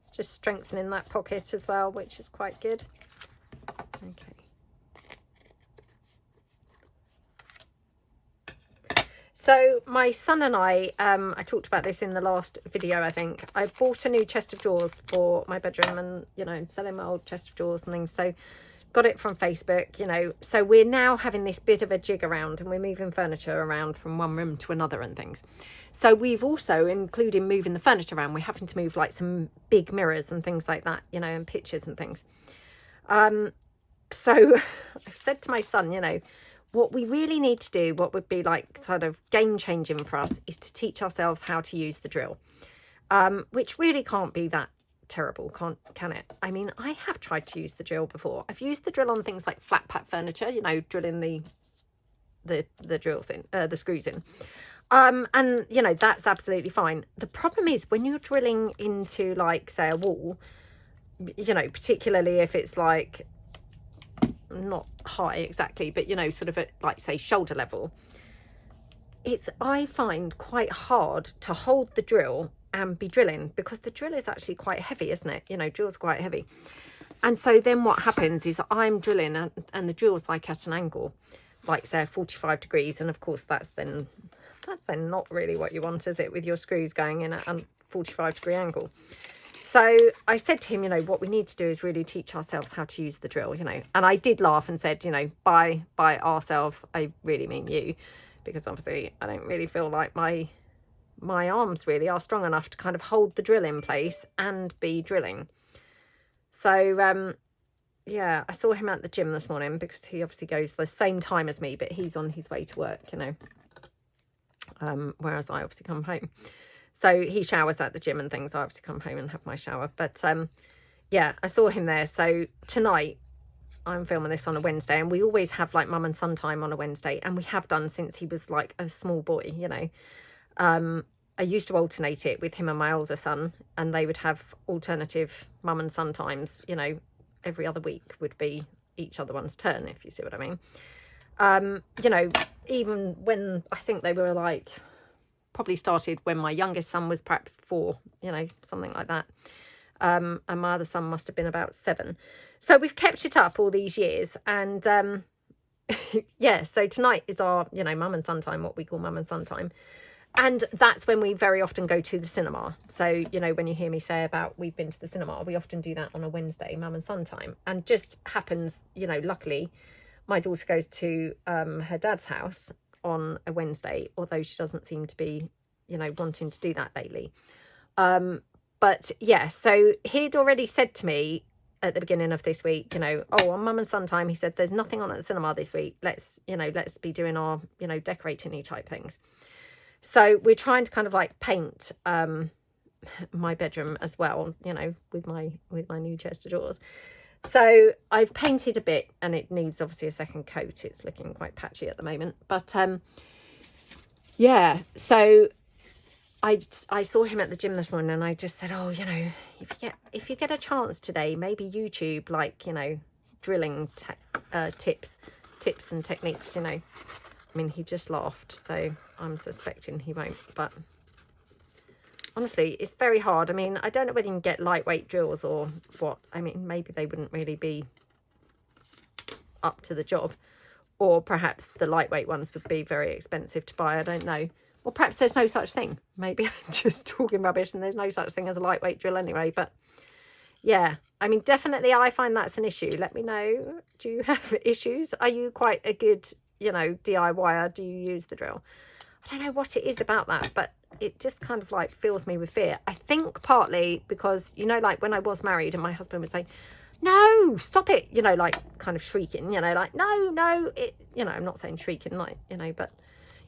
It's just strengthening that pocket as well, which is quite good. Okay. So my son and I talked about this in the last video, I think. I bought a new chest of drawers for my bedroom and, you know, selling my old chest of drawers and things. So got it from Facebook, you know. So we're now having this bit of a jig around and we're moving furniture around from one room to another and things. So we've also, including moving the furniture around, we're having to move like some big mirrors and things like that, you know, and pictures and things. So I've said to my son, you know, what we really need to do, what would be like sort of game changing for us, is to teach ourselves how to use the drill, which really can't be that terrible, can it? I mean, I have tried to use the drill before. I've used the drill on things like flat pack furniture, you know, drilling the drills in, the screws in. And, you know, that's absolutely fine. The problem is when you're drilling into, like, say, a wall, you know, particularly if it's like not high exactly, but, you know, sort of at, like, say, shoulder level, I find quite hard to hold the drill and be drilling, because the drill is actually quite heavy, isn't it? You know, drill's quite heavy. And so then what happens is I'm drilling and the drill's like at an angle, like say 45 degrees. And of course that's then not really what you want, is it, with your screws going in at a 45-degree angle. So I said to him, you know, what we need to do is really teach ourselves how to use the drill, you know. And I did laugh and said, you know, by ourselves, I really mean you, because obviously I don't really feel like my arms really are strong enough to kind of hold the drill in place and be drilling. So yeah, I saw him at the gym this morning, because he obviously goes the same time as me, but he's on his way to work, you know, whereas I obviously come home. So he showers at the gym and things. I obviously come home and have my shower. But yeah, I saw him there. So tonight I'm filming this on a Wednesday, and we always have like mum and son time on a Wednesday, and we have done since he was like a small boy, you know. I used to alternate it with him and my older son, and they would have alternative mum and son times, you know. Every other week would be each other one's turn, if you see what I mean. You know, even when I think they were like, probably started when my youngest son was perhaps 4, you know, something like that. And my other son must have been about 7. So we've kept it up all these years. And yeah, so tonight is our, you know, mum and son time, what we call mum and son time. And that's when we very often go to the cinema. So, you know, when you hear me say about we've been to the cinema, we often do that on a Wednesday, mum and son time. And just happens, you know, luckily, my daughter goes to her dad's house on a Wednesday, although she doesn't seem to be, you know, wanting to do that lately. But yeah, so he'd already said to me at the beginning of this week, you know, oh, on Mum and Son time, he said, there's nothing on at the cinema this week. Let's, you know, let's be doing our, you know, decorating-y type things. So we're trying to kind of like paint my bedroom as well, you know, with my new chest of drawers. So I've painted a bit, and it needs obviously a second coat. It's looking quite patchy at the moment, but yeah, so I saw him at the gym this morning, and I just said, oh, you know, if you get a chance today, maybe YouTube, like, you know, drilling tips and techniques, you know. I mean, he just laughed, so I'm suspecting he won't, but honestly, it's very hard. I mean, I don't know whether you can get lightweight drills or what. I mean, maybe they wouldn't really be up to the job, or perhaps the lightweight ones would be very expensive to buy. I don't know. Or perhaps there's no such thing. Maybe I'm just talking rubbish and there's no such thing as a lightweight drill anyway. But yeah, I mean, definitely I find that's an issue. Let me know. Do you have issues? Are you quite a good, you know, DIYer? Do you use the drill? I don't know what it is about that, but it just kind of like fills me with fear. I think partly because, you know, like when I was married and my husband would say, no, stop it, you know, like kind of shrieking, you know, like, no, it, you know, I'm not saying shrieking, like, you know, but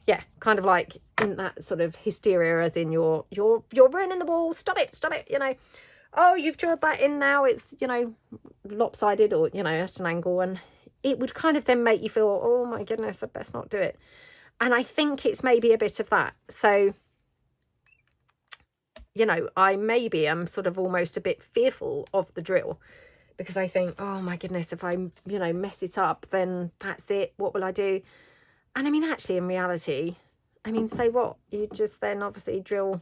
yeah, kind of like in that sort of hysteria, as in you're ruining the wall, stop it, you know, oh, you've drilled that in now, it's, you know, lopsided, or, you know, at an angle, and it would kind of then make you feel, oh my goodness, I best not do it. And I think it's maybe a bit of that. So, you know, I maybe am sort of almost a bit fearful of the drill, because I think, oh my goodness, if I, you know, mess it up, then that's it. What will I do? And I mean, actually, in reality, I mean, so what? You just then obviously drill,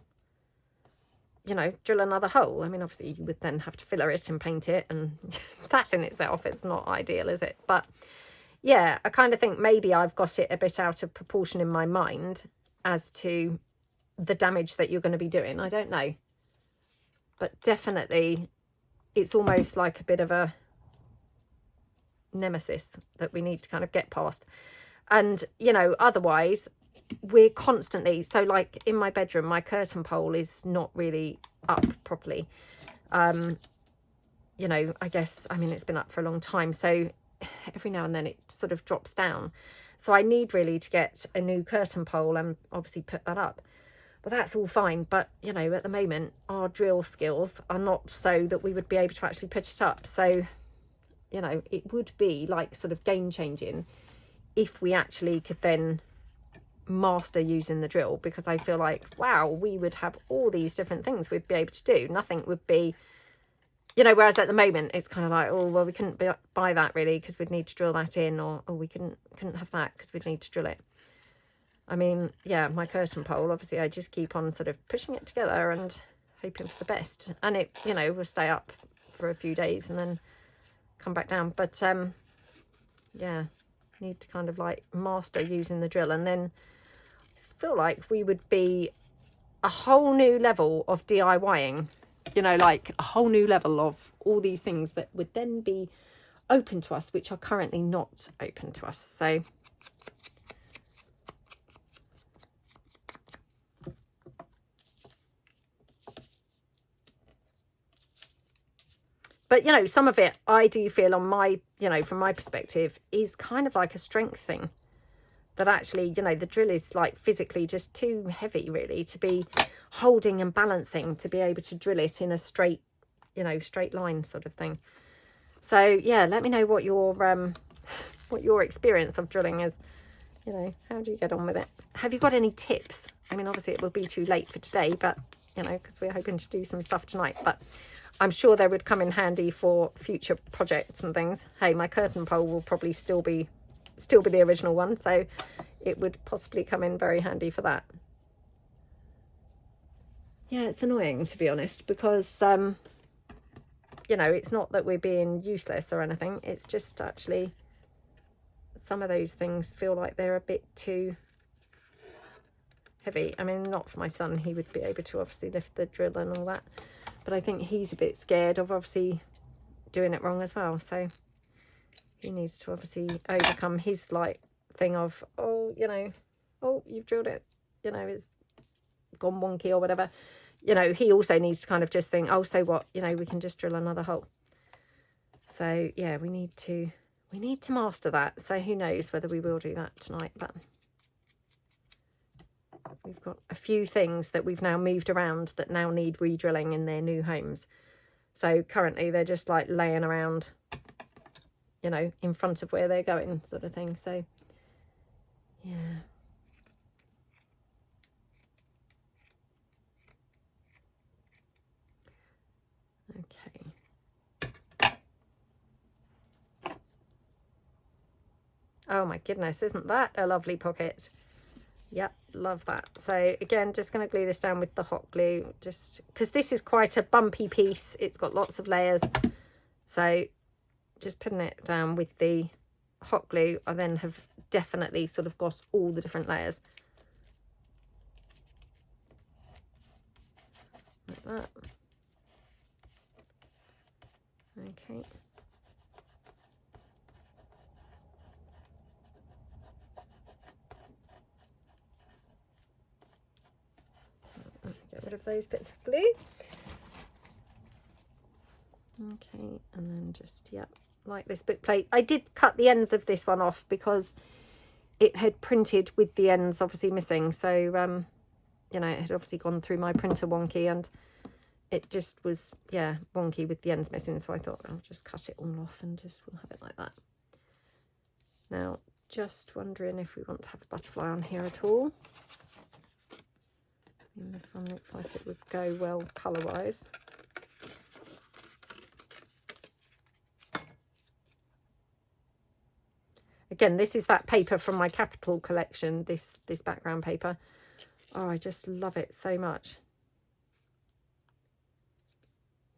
you know, drill another hole. I mean, obviously, you would then have to filler it and paint it. And that in itself, it's not ideal, is it? But yeah, I kind of think maybe I've got it a bit out of proportion in my mind as to the damage that you're going to be doing. I don't know. But definitely, it's almost like a bit of a nemesis that we need to kind of get past. And, you know, otherwise, we're constantly, so like in my bedroom, my curtain pole is not really up properly. You know, I guess, I mean, it's been up for a long time. So every now and then it sort of drops down. So I need really to get a new curtain pole and obviously put that up. But that's all fine. But, you know, at the moment, our drill skills are not so that we would be able to actually put it up. So, you know, it would be like sort of game changing if we actually could then master using the drill, because I feel like, wow, we would have all these different things we'd be able to do. Nothing would be, you know, whereas at the moment it's kind of like, oh, well, we couldn't buy that really because we'd need to drill that in, or we couldn't have that because we'd need to drill it. I mean, yeah, my curtain pole, obviously I just keep on sort of pushing it together and hoping for the best, and it, you know, will stay up for a few days and then come back down. But yeah, need to kind of like master using the drill, and then feel like we would be a whole new level of DIYing, you know, like a whole new level of all these things that would then be open to us, which are currently not open to us. So but, you know, some of it I do feel on my, you know, from my perspective, is kind of like a strength thing. That actually, you know, the drill is like physically just too heavy really to be holding and balancing, to be able to drill it in a straight, you know, straight line sort of thing. So yeah, let me know what your experience of drilling is. You know, how do you get on with it? Have you got any tips? I mean, obviously it will be too late for today, but, you know, because we're hoping to do some stuff tonight, but I'm sure they would come in handy for future projects and things. Hey, my curtain pole will probably still be the original one, so it would possibly come in very handy for that. Yeah, it's annoying, to be honest, because you know, it's not that we're being useless or anything, it's just actually some of those things feel like they're a bit too heavy. I mean, not for my son, he would be able to obviously lift the drill and all that, but I think he's a bit scared of obviously doing it wrong as well. So he needs to obviously overcome his like thing of, oh, you know, oh, you've drilled it, you know, it's gone wonky or whatever. You know, he also needs to kind of just think, oh, so what, you know, we can just drill another hole. So yeah, we need to master that. So who knows whether we will do that tonight, but we've got a few things that we've now moved around that now need re-drilling in their new homes. So currently they're just like laying around, you know, in front of where they're going, sort of thing. So yeah. Okay. Oh my goodness, isn't that a lovely pocket? Yep, love that. So again, just going to glue this down with the hot glue, just because this is quite a bumpy piece. It's got lots of layers. So just putting it down with the hot glue, I then have definitely sort of got all the different layers. Like that. Okay. Get rid of those bits of glue. Okay, and then just, yeah, like this book plate. I did cut the ends of this one off because it had printed with the ends obviously missing. So, you know, it had obviously gone through my printer wonky and it just was, yeah, wonky with the ends missing. So I thought I'll just cut it all off and just we'll have it like that. Now, just wondering if we want to have a butterfly on here at all. And this one looks like it would go well colour-wise. Again, this is that paper from my Capital collection, this background paper. Oh, I just love it so much.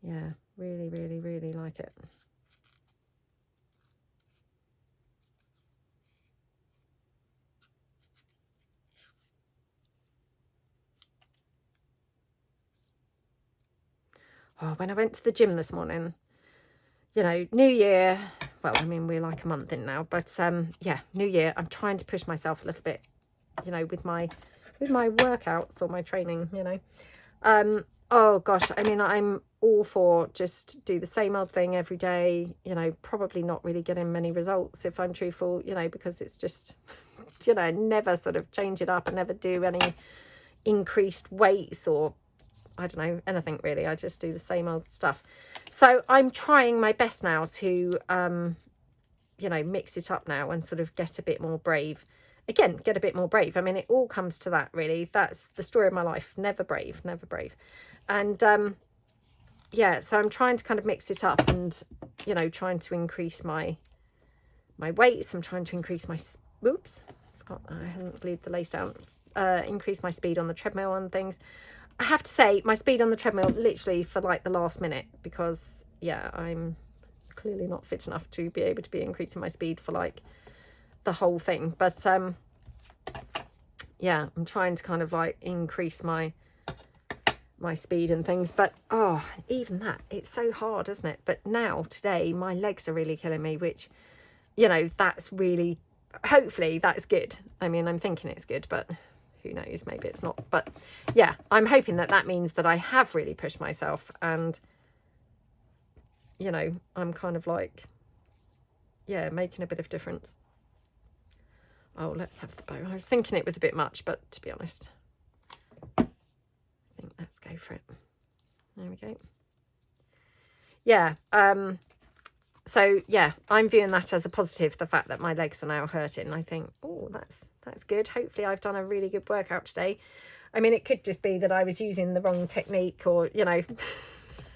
Yeah, really, really, really like it. Oh, when I went to the gym this morning, you know, New Year, well, I mean, we're like a month in now, but yeah, New Year, I'm trying to push myself a little bit, you know, with my workouts or my training, you know. Oh gosh, I mean, I'm all for just do the same old thing every day, you know, probably not really getting many results if I'm truthful, you know, because it's just, you know, never sort of change it up and never do any increased weights or I don't know, anything really. I just do the same old stuff. So I'm trying my best now to, you know, mix it up now and sort of get a bit more brave. Again, get a bit more brave. I mean, it all comes to that, really. That's the story of my life. Never brave, never brave. And, yeah, so I'm trying to kind of mix it up and, you know, trying to increase my weights. I'm trying to increase my, oops, forgot I hadn't glued the lace down. Increase my speed on the treadmill and things. I have to say, my speed on the treadmill literally for like the last minute because, yeah, I'm clearly not fit enough to be able to be increasing my speed for like the whole thing. But, yeah, I'm trying to kind of like increase my speed and things. But, oh, even that, it's so hard, isn't it? But now, today, my legs are really killing me, which, you know, that's really, hopefully that's good. I mean, I'm thinking it's good, but who knows, maybe it's not. But yeah, I'm hoping that that means that I have really pushed myself and, you know, I'm kind of like, yeah, making a bit of difference. Oh, let's have the bow. I was thinking it was a bit much, but to be honest, I think let's go for it. There we go. Yeah, so yeah, I'm viewing that as a positive, the fact that my legs are now hurting. I think, oh, that's good. Hopefully I've done a really good workout today. I mean, it could just be that I was using the wrong technique or, you know,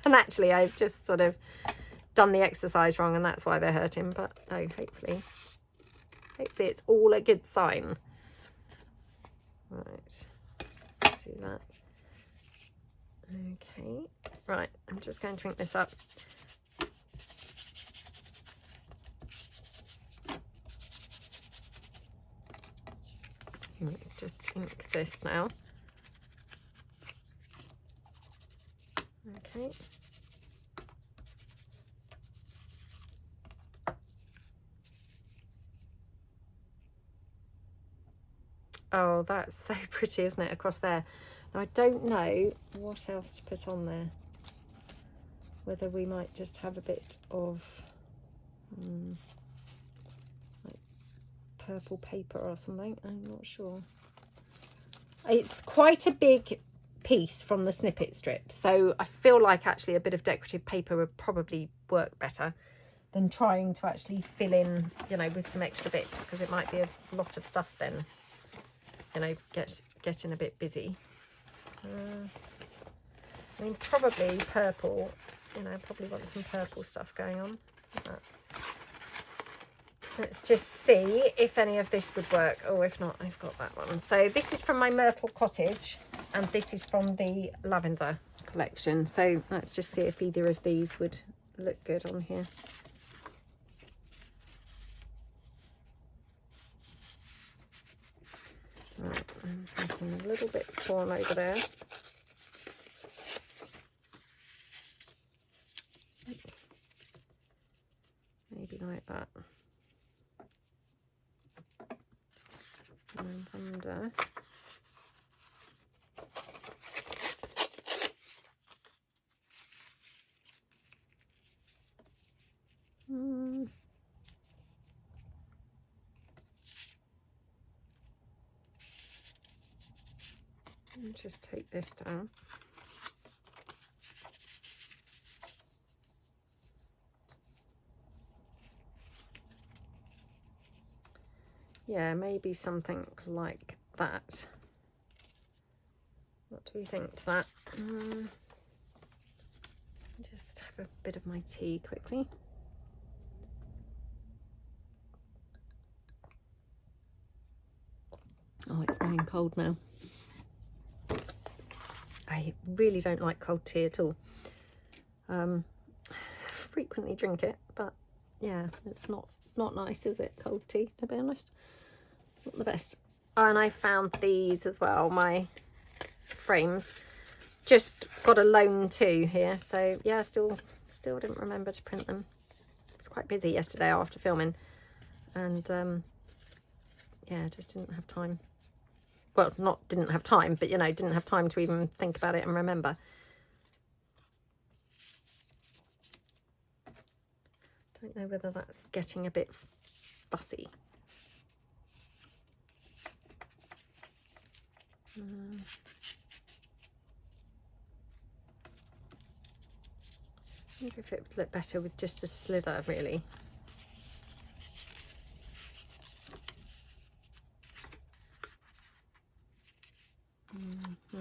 and actually I've just sort of done the exercise wrong and that's why they're hurting. But no, hopefully it's all a good sign. Right, do that. Okay, right, I'm just going to ink this up. Let's just ink this now. Okay. Oh, that's so pretty, isn't it, across there? Now, I don't know what else to put on there. Whether we might just have a bit of like purple paper or something. I'm not sure. It's quite a big piece from the snippet strip, so I feel like actually a bit of decorative paper would probably work better than trying to actually fill in, you know, with some extra bits, because it might be a lot of stuff then, you know, getting a bit busy. I mean, probably purple, you know, probably want some purple stuff going on. Let's just see if any of this would work. Oh, if not, I've got that one. So this is from my Myrtle Cottage, and this is from the Lavender collection. So let's just see if either of these would look good on here. Right, I'm thinking a little bit torn over there. Oops. Maybe like that. And under. Just take this down. Yeah, maybe something like that. What do we think to that? Just have a bit of my tea quickly. Oh, it's going cold now. I really don't like cold tea at all. Frequently drink it, but yeah, it's not nice, is it? Cold tea, to be honest. Not the best. And I found these as well, my frames. Just got a loan too here, so yeah, still didn't remember to print them. I was quite busy yesterday after filming, and yeah, just didn't have time. Well, not didn't have time, but you know, didn't have time to even think about it and remember. Don't know whether that's getting a bit fussy. I wonder if it would look better with just a slither, really.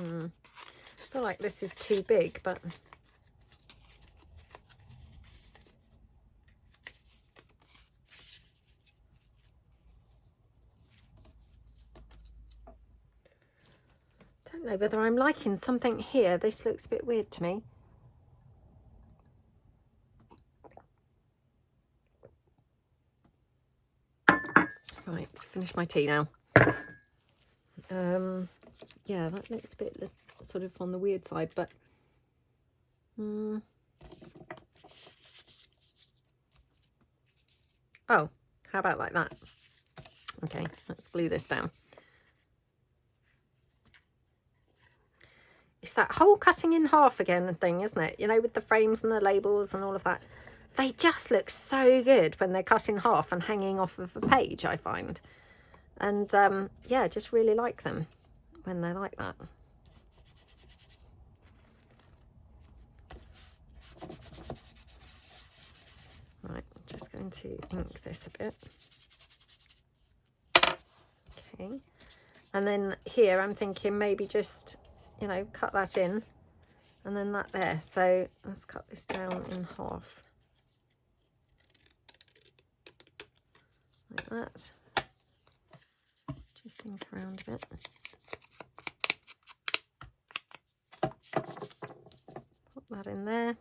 I feel like this is too big, but don't know whether I'm liking something here. This looks a bit weird to me. Right, finish my tea now. Yeah, that looks a bit sort of on the weird side, but oh, how about like that? Okay, let's glue this down. It's that whole cutting in half again thing, isn't it? You know, with the frames and the labels and all of that. They just look so good when they're cut in half and hanging off of a page, I find. And yeah, I just really like them when they're like that. Right, I'm just going to ink this a bit. Okay. And then here I'm thinking maybe just, you know, cut that in and then that there. So let's cut this down in half. Like that. Just ink around a bit. Put that in there.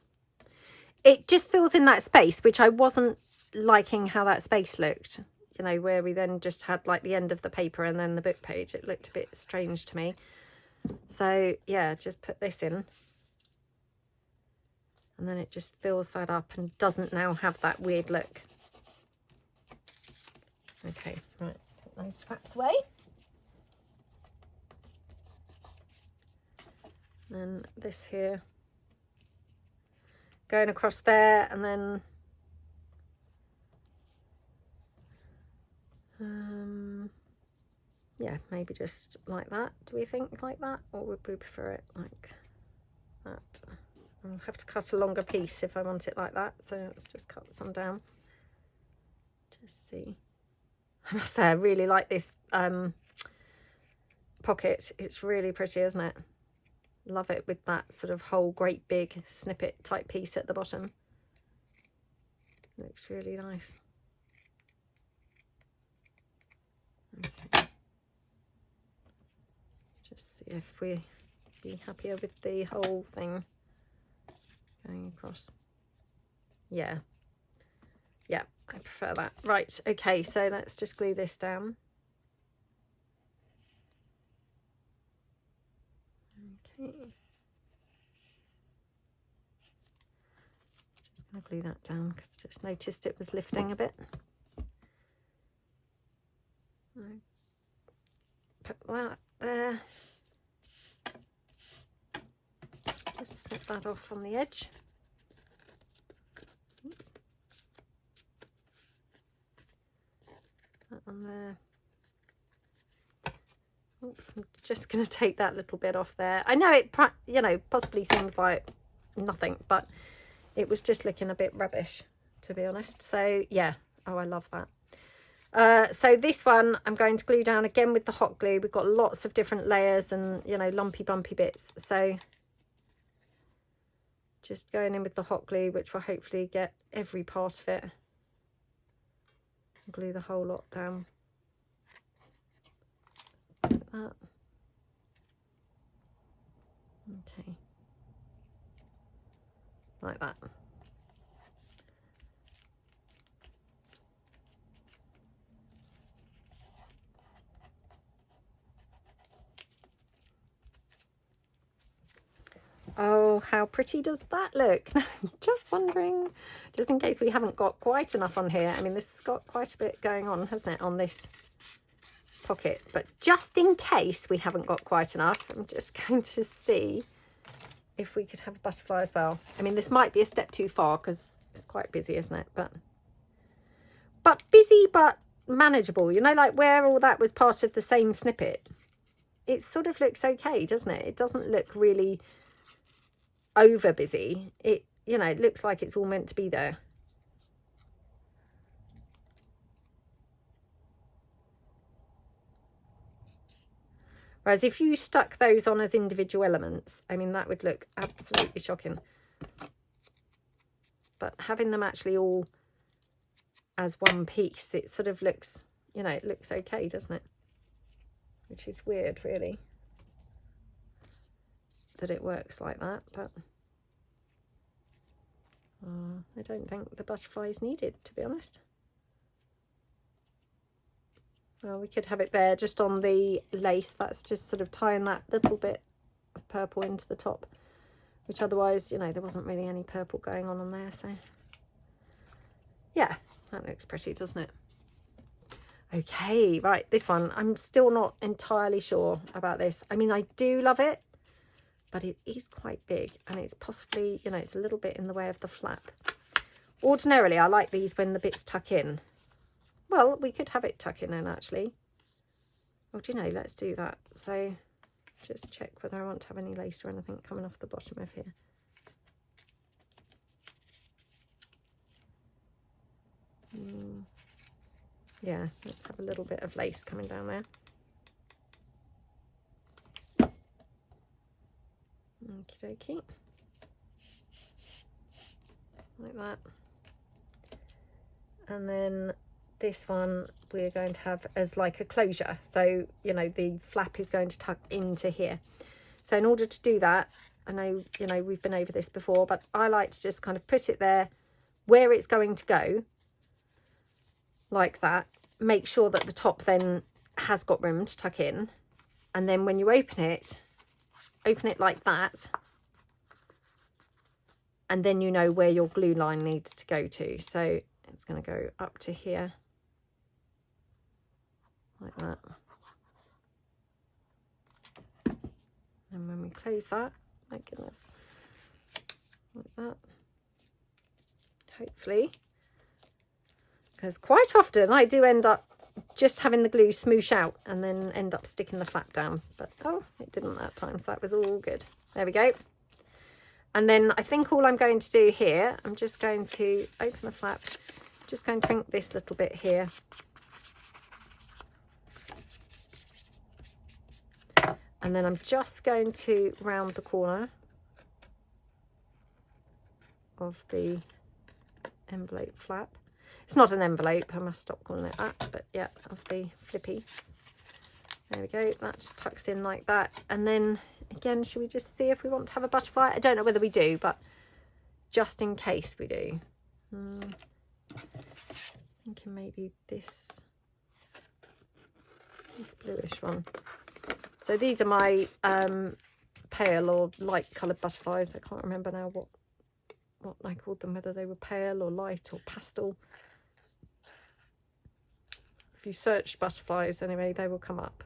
It just fills in that space, which I wasn't liking how that space looked. You know, where we then just had like the end of the paper and then the book page. It looked a bit strange to me. So yeah, just put this in. And then it just fills that up and doesn't now have that weird look. Okay, right, put those scraps away. then this here going across there, and then yeah, maybe just like that. Do we think like that, or would we prefer it like that? I'll have to cut a longer piece if I want it like that, so let's just cut some down. Just see. I must say I really like this pocket. It's really pretty, isn't it? Love it with that sort of whole great big snippet type piece at the bottom. Looks really nice. Okay. Just see if we be happier with the whole thing going across. Yeah, I prefer that. Right, okay, so let's just glue this down. Okay, just going to glue that down because I just noticed it was lifting a bit. Put that there. Just snip that off from the edge. Oops. That one there. Oops, I'm just going to take that little bit off there. I know it, you know, possibly seems like nothing, but it was just looking a bit rubbish, to be honest. So yeah, oh, I love that. So this one I'm going to glue down again with the hot glue. We've got lots of different layers and, you know, lumpy bumpy bits, so just going in with the hot glue, which will hopefully get every part of it. Glue the whole lot down like that. Okay, like that. Oh, how pretty does that look? Just wondering, just in case we haven't got quite enough on here. I mean, this has got quite a bit going on, hasn't it, on this pocket? But just in case we haven't got quite enough, I'm just going to see if we could have a butterfly as well. I mean, this might be a step too far because it's quite busy, isn't it? But busy, but manageable. You know, like where all that was part of the same snippet. It sort of looks okay, doesn't it? It doesn't look really over busy. It, you know, it looks like it's all meant to be there. Whereas if you stuck those on as individual elements, I mean, that would look absolutely shocking. But having them actually all as one piece, it sort of looks, you know, it looks okay, doesn't it? Which is weird, really, that it works like that, but I don't think the butterfly is needed, to be honest. Well, we could have it there just on the lace. That's just sort of tying that little bit of purple into the top, which otherwise, you know, there wasn't really any purple going on there. So yeah, that looks pretty, doesn't it? Okay, right, this one, I'm still not entirely sure about this. I mean, I do love it, but it is quite big, and it's possibly, you know, it's a little bit in the way of the flap. Ordinarily, I like these when the bits tuck in. Well, we could have it tuck in then, actually. Oh, do you know, let's do that. So just check whether I want to have any lace or anything coming off the bottom of here. Yeah, let's have a little bit of lace coming down there. Okie dokie. Like that. And then this one we're going to have as like a closure. So, you know, the flap is going to tuck into here. So in order to do that, I know, you know, we've been over this before, but I like to just kind of put it there where it's going to go, like that. Make sure that the top then has got room to tuck in. And then when you open it like that. And then you know where your glue line needs to go to. So it's going to go up to here, like that. And when we close that, My goodness. Like that. Hopefully. Because quite often I do end up just having the glue smoosh out and then end up sticking the flap down. But, oh, it didn't that time, so that was all good. There we go. And then I think all I'm going to do here, I'm just going to open the flap, just going to ink this little bit here. And then I'm just going to round the corner of the envelope flap. It's not an envelope, I must stop calling it that, but yeah, of the Flippy. There we go, that just tucks in like that. And then again, should we just see if we want to have a butterfly? I don't know whether we do, but just in case we do. Thinking maybe this bluish one. So these are my pale or light coloured butterflies. I can't remember now what I called them, whether they were pale or light or pastel. If you search butterflies anyway, they will come up,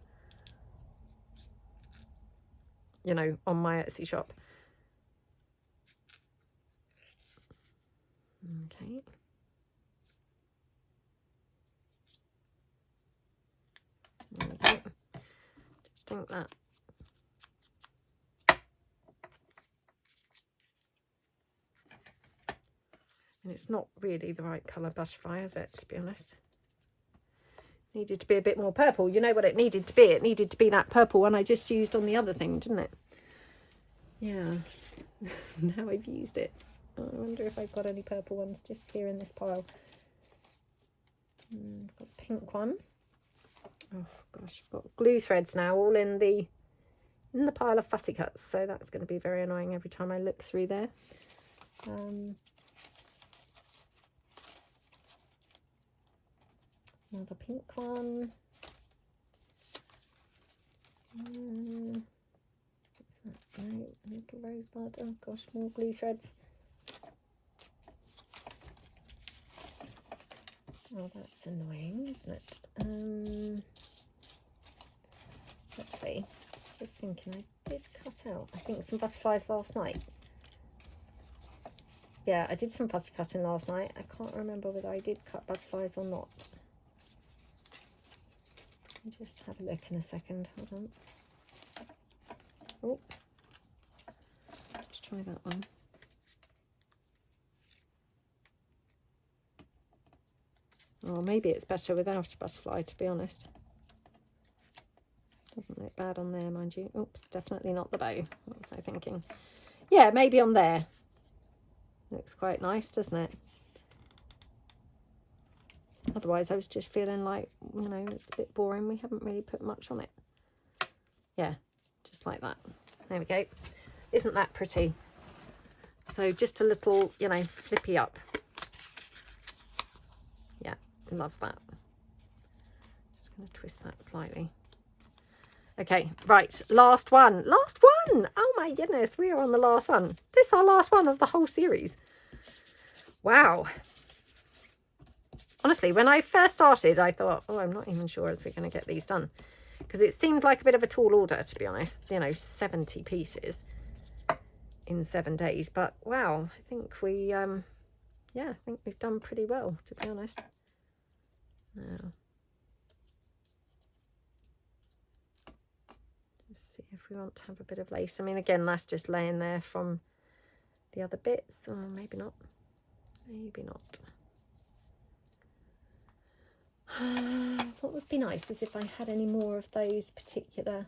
you know, on my Etsy shop. Okay. There we go. Just think that. And it's not really the right colour butterfly, is it, to be honest? Needed to be a bit more purple. You know what it needed to be? It needed to be that purple one I just used on the other thing, didn't it? Yeah. Now I've used it. Oh, I wonder if I've got any purple ones just here in this pile. I've got a pink one. Oh gosh, I've got glue threads now all in the pile of fussy cuts, so that's going to be very annoying every time I look through there. Another pink one. What's that? No, a little rosebud. Oh gosh, more glue threads. Oh, that's annoying, isn't it? Actually, just thinking, I did cut out, I think, some butterflies last night. Yeah, I did some fussy cutting last night. I can't remember whether I did cut butterflies or not. Let me just have a look in a second. Hold on. Oh, let's try that one. Or maybe it's better without a butterfly, to be honest. Doesn't look bad on there, mind you. Oops, definitely not the bow. What was I thinking? Yeah, maybe on there. Looks quite nice, doesn't it? Otherwise, I was just feeling like, you know, it's a bit boring. We haven't really put much on it. Yeah, just like that. There we go. Isn't that pretty? So just a little, you know, flippy up. Yeah, love that. Just going to twist that slightly. Okay, right, last one. Last one! Oh my goodness, we are on the last one. This is our last one of the whole series. Wow. Honestly, when I first started, I thought, oh, I'm not even sure if we're going to get these done. Because it seemed like a bit of a tall order, to be honest. You know, 70 pieces in 7 days. But, wow, I think we, yeah, I think we've done pretty well, to be honest. Now, just see if we want to have a bit of lace. I mean, again, that's just laying there from the other bits. Or maybe not. Maybe not. What would be nice is if I had any more of those particular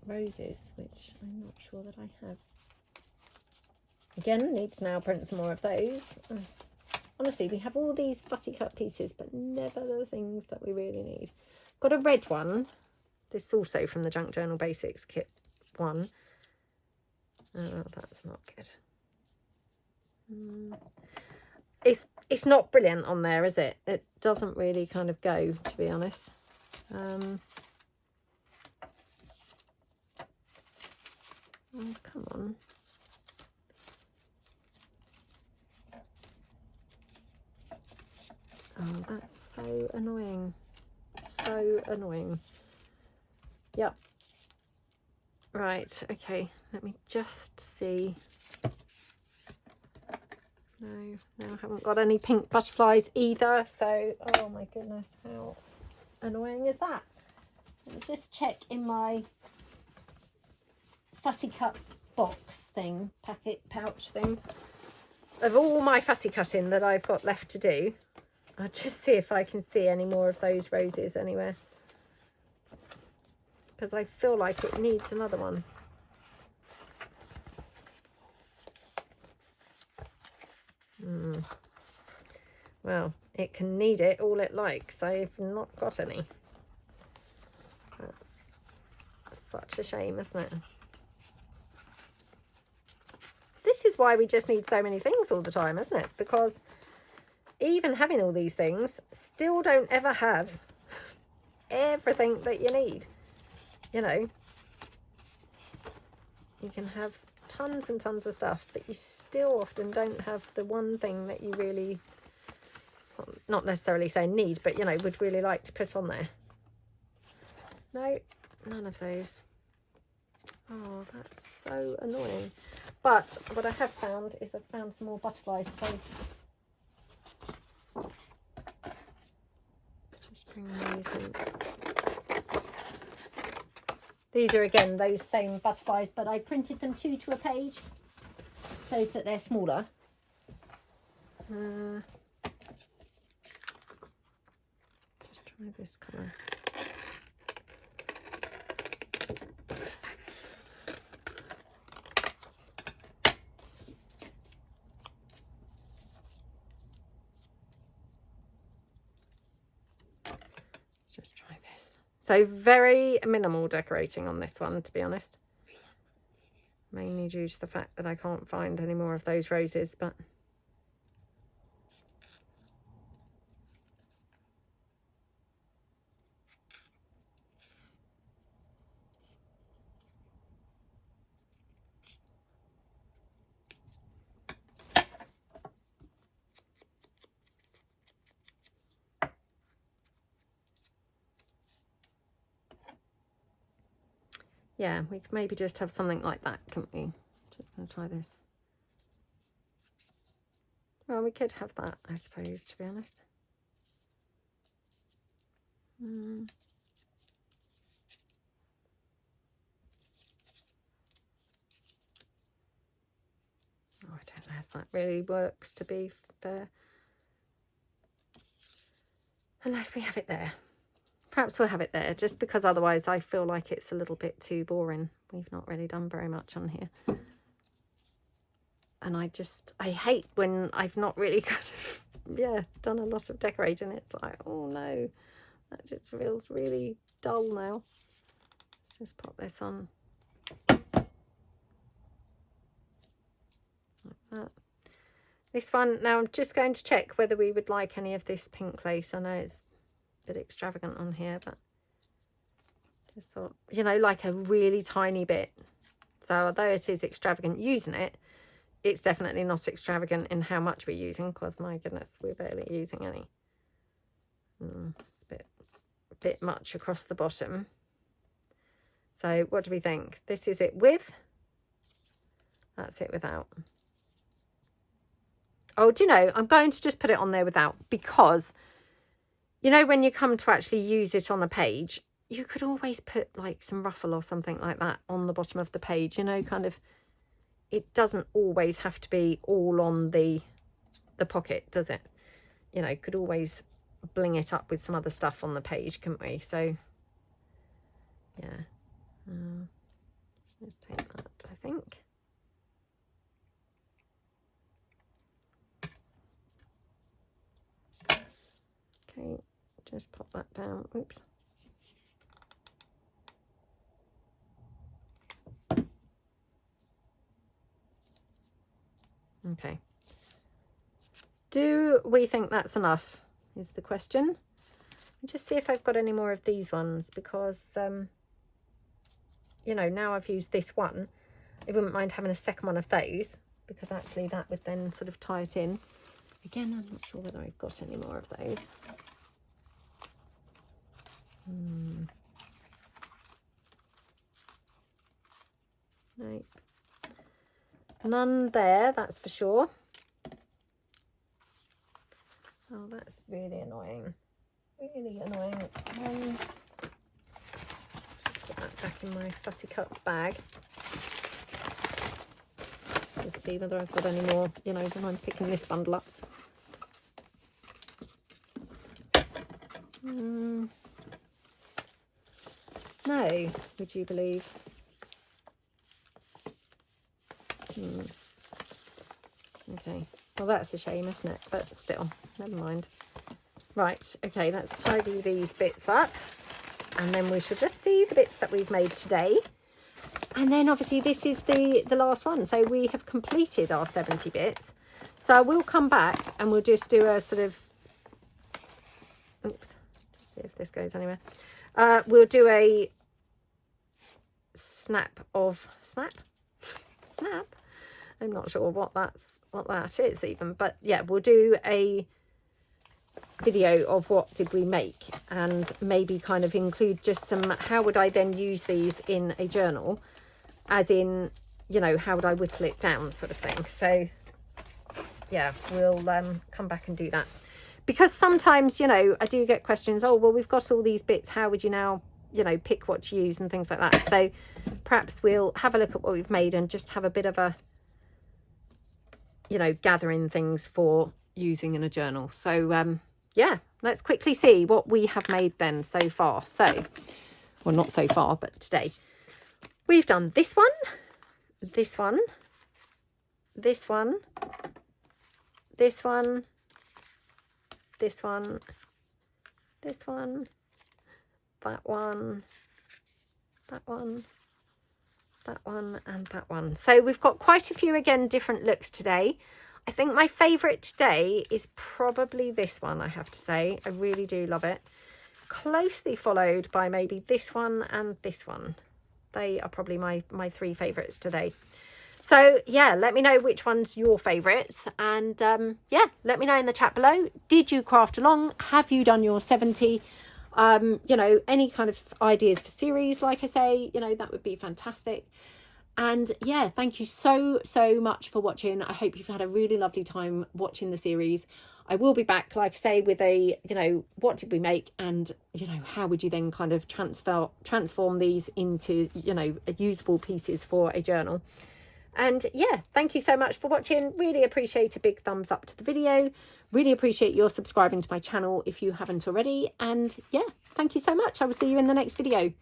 roses, which I'm not sure that I have. Again, need to now print some more of those. Honestly, we have all these fussy cut pieces, but never the things that we really need. Got a red one. This is also from the Junk Journal Basics kit one. Oh, that's not good. It's not brilliant on there, is it? It doesn't really kind of go, to be honest. Oh, come on. Oh, that's so annoying. So annoying. Yep. Right, okay, let me just see. No, I haven't got any pink butterflies either, so, oh my goodness, how annoying is that? Let me just check in my fussy cut box thing, packet pouch thing, of all my fussy cutting that I've got left to do. I'll just see if I can see any more of those roses anywhere, because I feel like it needs another one. Well, it can need it all it likes. I've not got any. That's such a shame, isn't it? This is why we just need so many things all the time, isn't it? Because even having all these things, still don't ever have everything that you need. You know, you can have tons and tons of stuff, but you still often don't have the one thing that you really, not necessarily say need, but you know, would really like to put on there. No, none of those. Oh, that's so annoying. But what I have found is I've found some more butterflies. So just bring these in. These are again those same butterflies, but I printed them 2 to a page so that they're smaller. Just try this colour. Let's just try this. So very minimal decorating on this one, to be honest. Mainly due to the fact that I can't find any more of those roses, but yeah, we could maybe just have something like that, couldn't we? Just going to try this. Well, we could have that, I suppose, to be honest. Oh, I don't know if that really works, to be fair. Unless we have it there. Perhaps we'll have it there, just because otherwise I feel like it's a little bit too boring. We've not really done very much on here. And I hate when I've not really kind of, yeah, done a lot of decorating. It's like, oh no, that just feels really dull now. Let's just pop this on. Like that. This one, now I'm just going to check whether we would like any of this pink lace. I know it's a bit extravagant on here, but just thought, you know, like a really tiny bit. So although it is extravagant using it, it's definitely not extravagant in how much we're using, because my goodness, we're barely using any. It's a bit much across the bottom. So what do we think? This is it with. That's it without. Oh, do you know, I'm going to just put it on there without, because, you know, when you come to actually use it on a page, you could always put like some ruffle or something like that on the bottom of the page, you know, kind of. It doesn't always have to be all on the pocket, does it? You know, could always bling it up with some other stuff on the page, couldn't we? So, yeah. Let's take that, I think. Okay, just pop that down. Oops. Okay. Do we think that's enough, is the question. Just see if I've got any more of these ones, because, you know, now I've used this one, I wouldn't mind having a second one of those, because actually that would then sort of tie it in. Again, I'm not sure whether I've got any more of those. No. None there, that's for sure. Oh, that's really annoying. Really annoying. Put that back in my Fussy Cuts bag. Just see whether I've got any more, you know, when I'm picking this bundle up. No, would you believe? Okay, well that's a shame, isn't it? But still, never mind. Right, okay, let's tidy these bits up, and then we shall just see the bits that we've made today. And then obviously this is the last one, so we have completed our 70 bits. So I will come back and we'll just do a sort of, oops, let's see if this goes anywhere. We'll do a snap. I'm not sure what that is even, but yeah, we'll do a video of what did we make, and maybe kind of include just some, how would I then use these in a journal, as in, you know, how would I whittle it down sort of thing. So yeah, we'll come back and do that, because sometimes, you know, I do get questions, oh well, we've got all these bits, how would you now, you know, pick what to use and things like that. So perhaps we'll have a look at what we've made and just have a bit of a, you know, gathering things for using in a journal. So yeah, let's quickly see what we have made then so far. So, well, not so far, but today we've done this one, this one, this one, this one, this one, this one, that one, that one, that one, and that one. So we've got quite a few, again, different looks today. I think my favourite today is probably this one, I have to say. I really do love it. Closely followed by maybe this one and this one. They are probably my three favourites today. So yeah, let me know which one's your favourites, and yeah, let me know in the chat below. Did you craft along? Have you done your 70? You know, any kind of ideas for series, like I say, you know, that would be fantastic. And yeah, thank you so much for watching. I hope you've had a really lovely time watching the series. I will be back, like I say, with a, you know, what did we make, and, you know, how would you then kind of transform these into, you know, usable pieces for a journal. And yeah, thank you so much for watching. Really appreciate a big thumbs up to the video. Really appreciate your subscribing to my channel if you haven't already. And yeah, thank you so much. I will see you in the next video.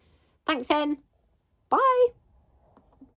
Thanks then. Bye.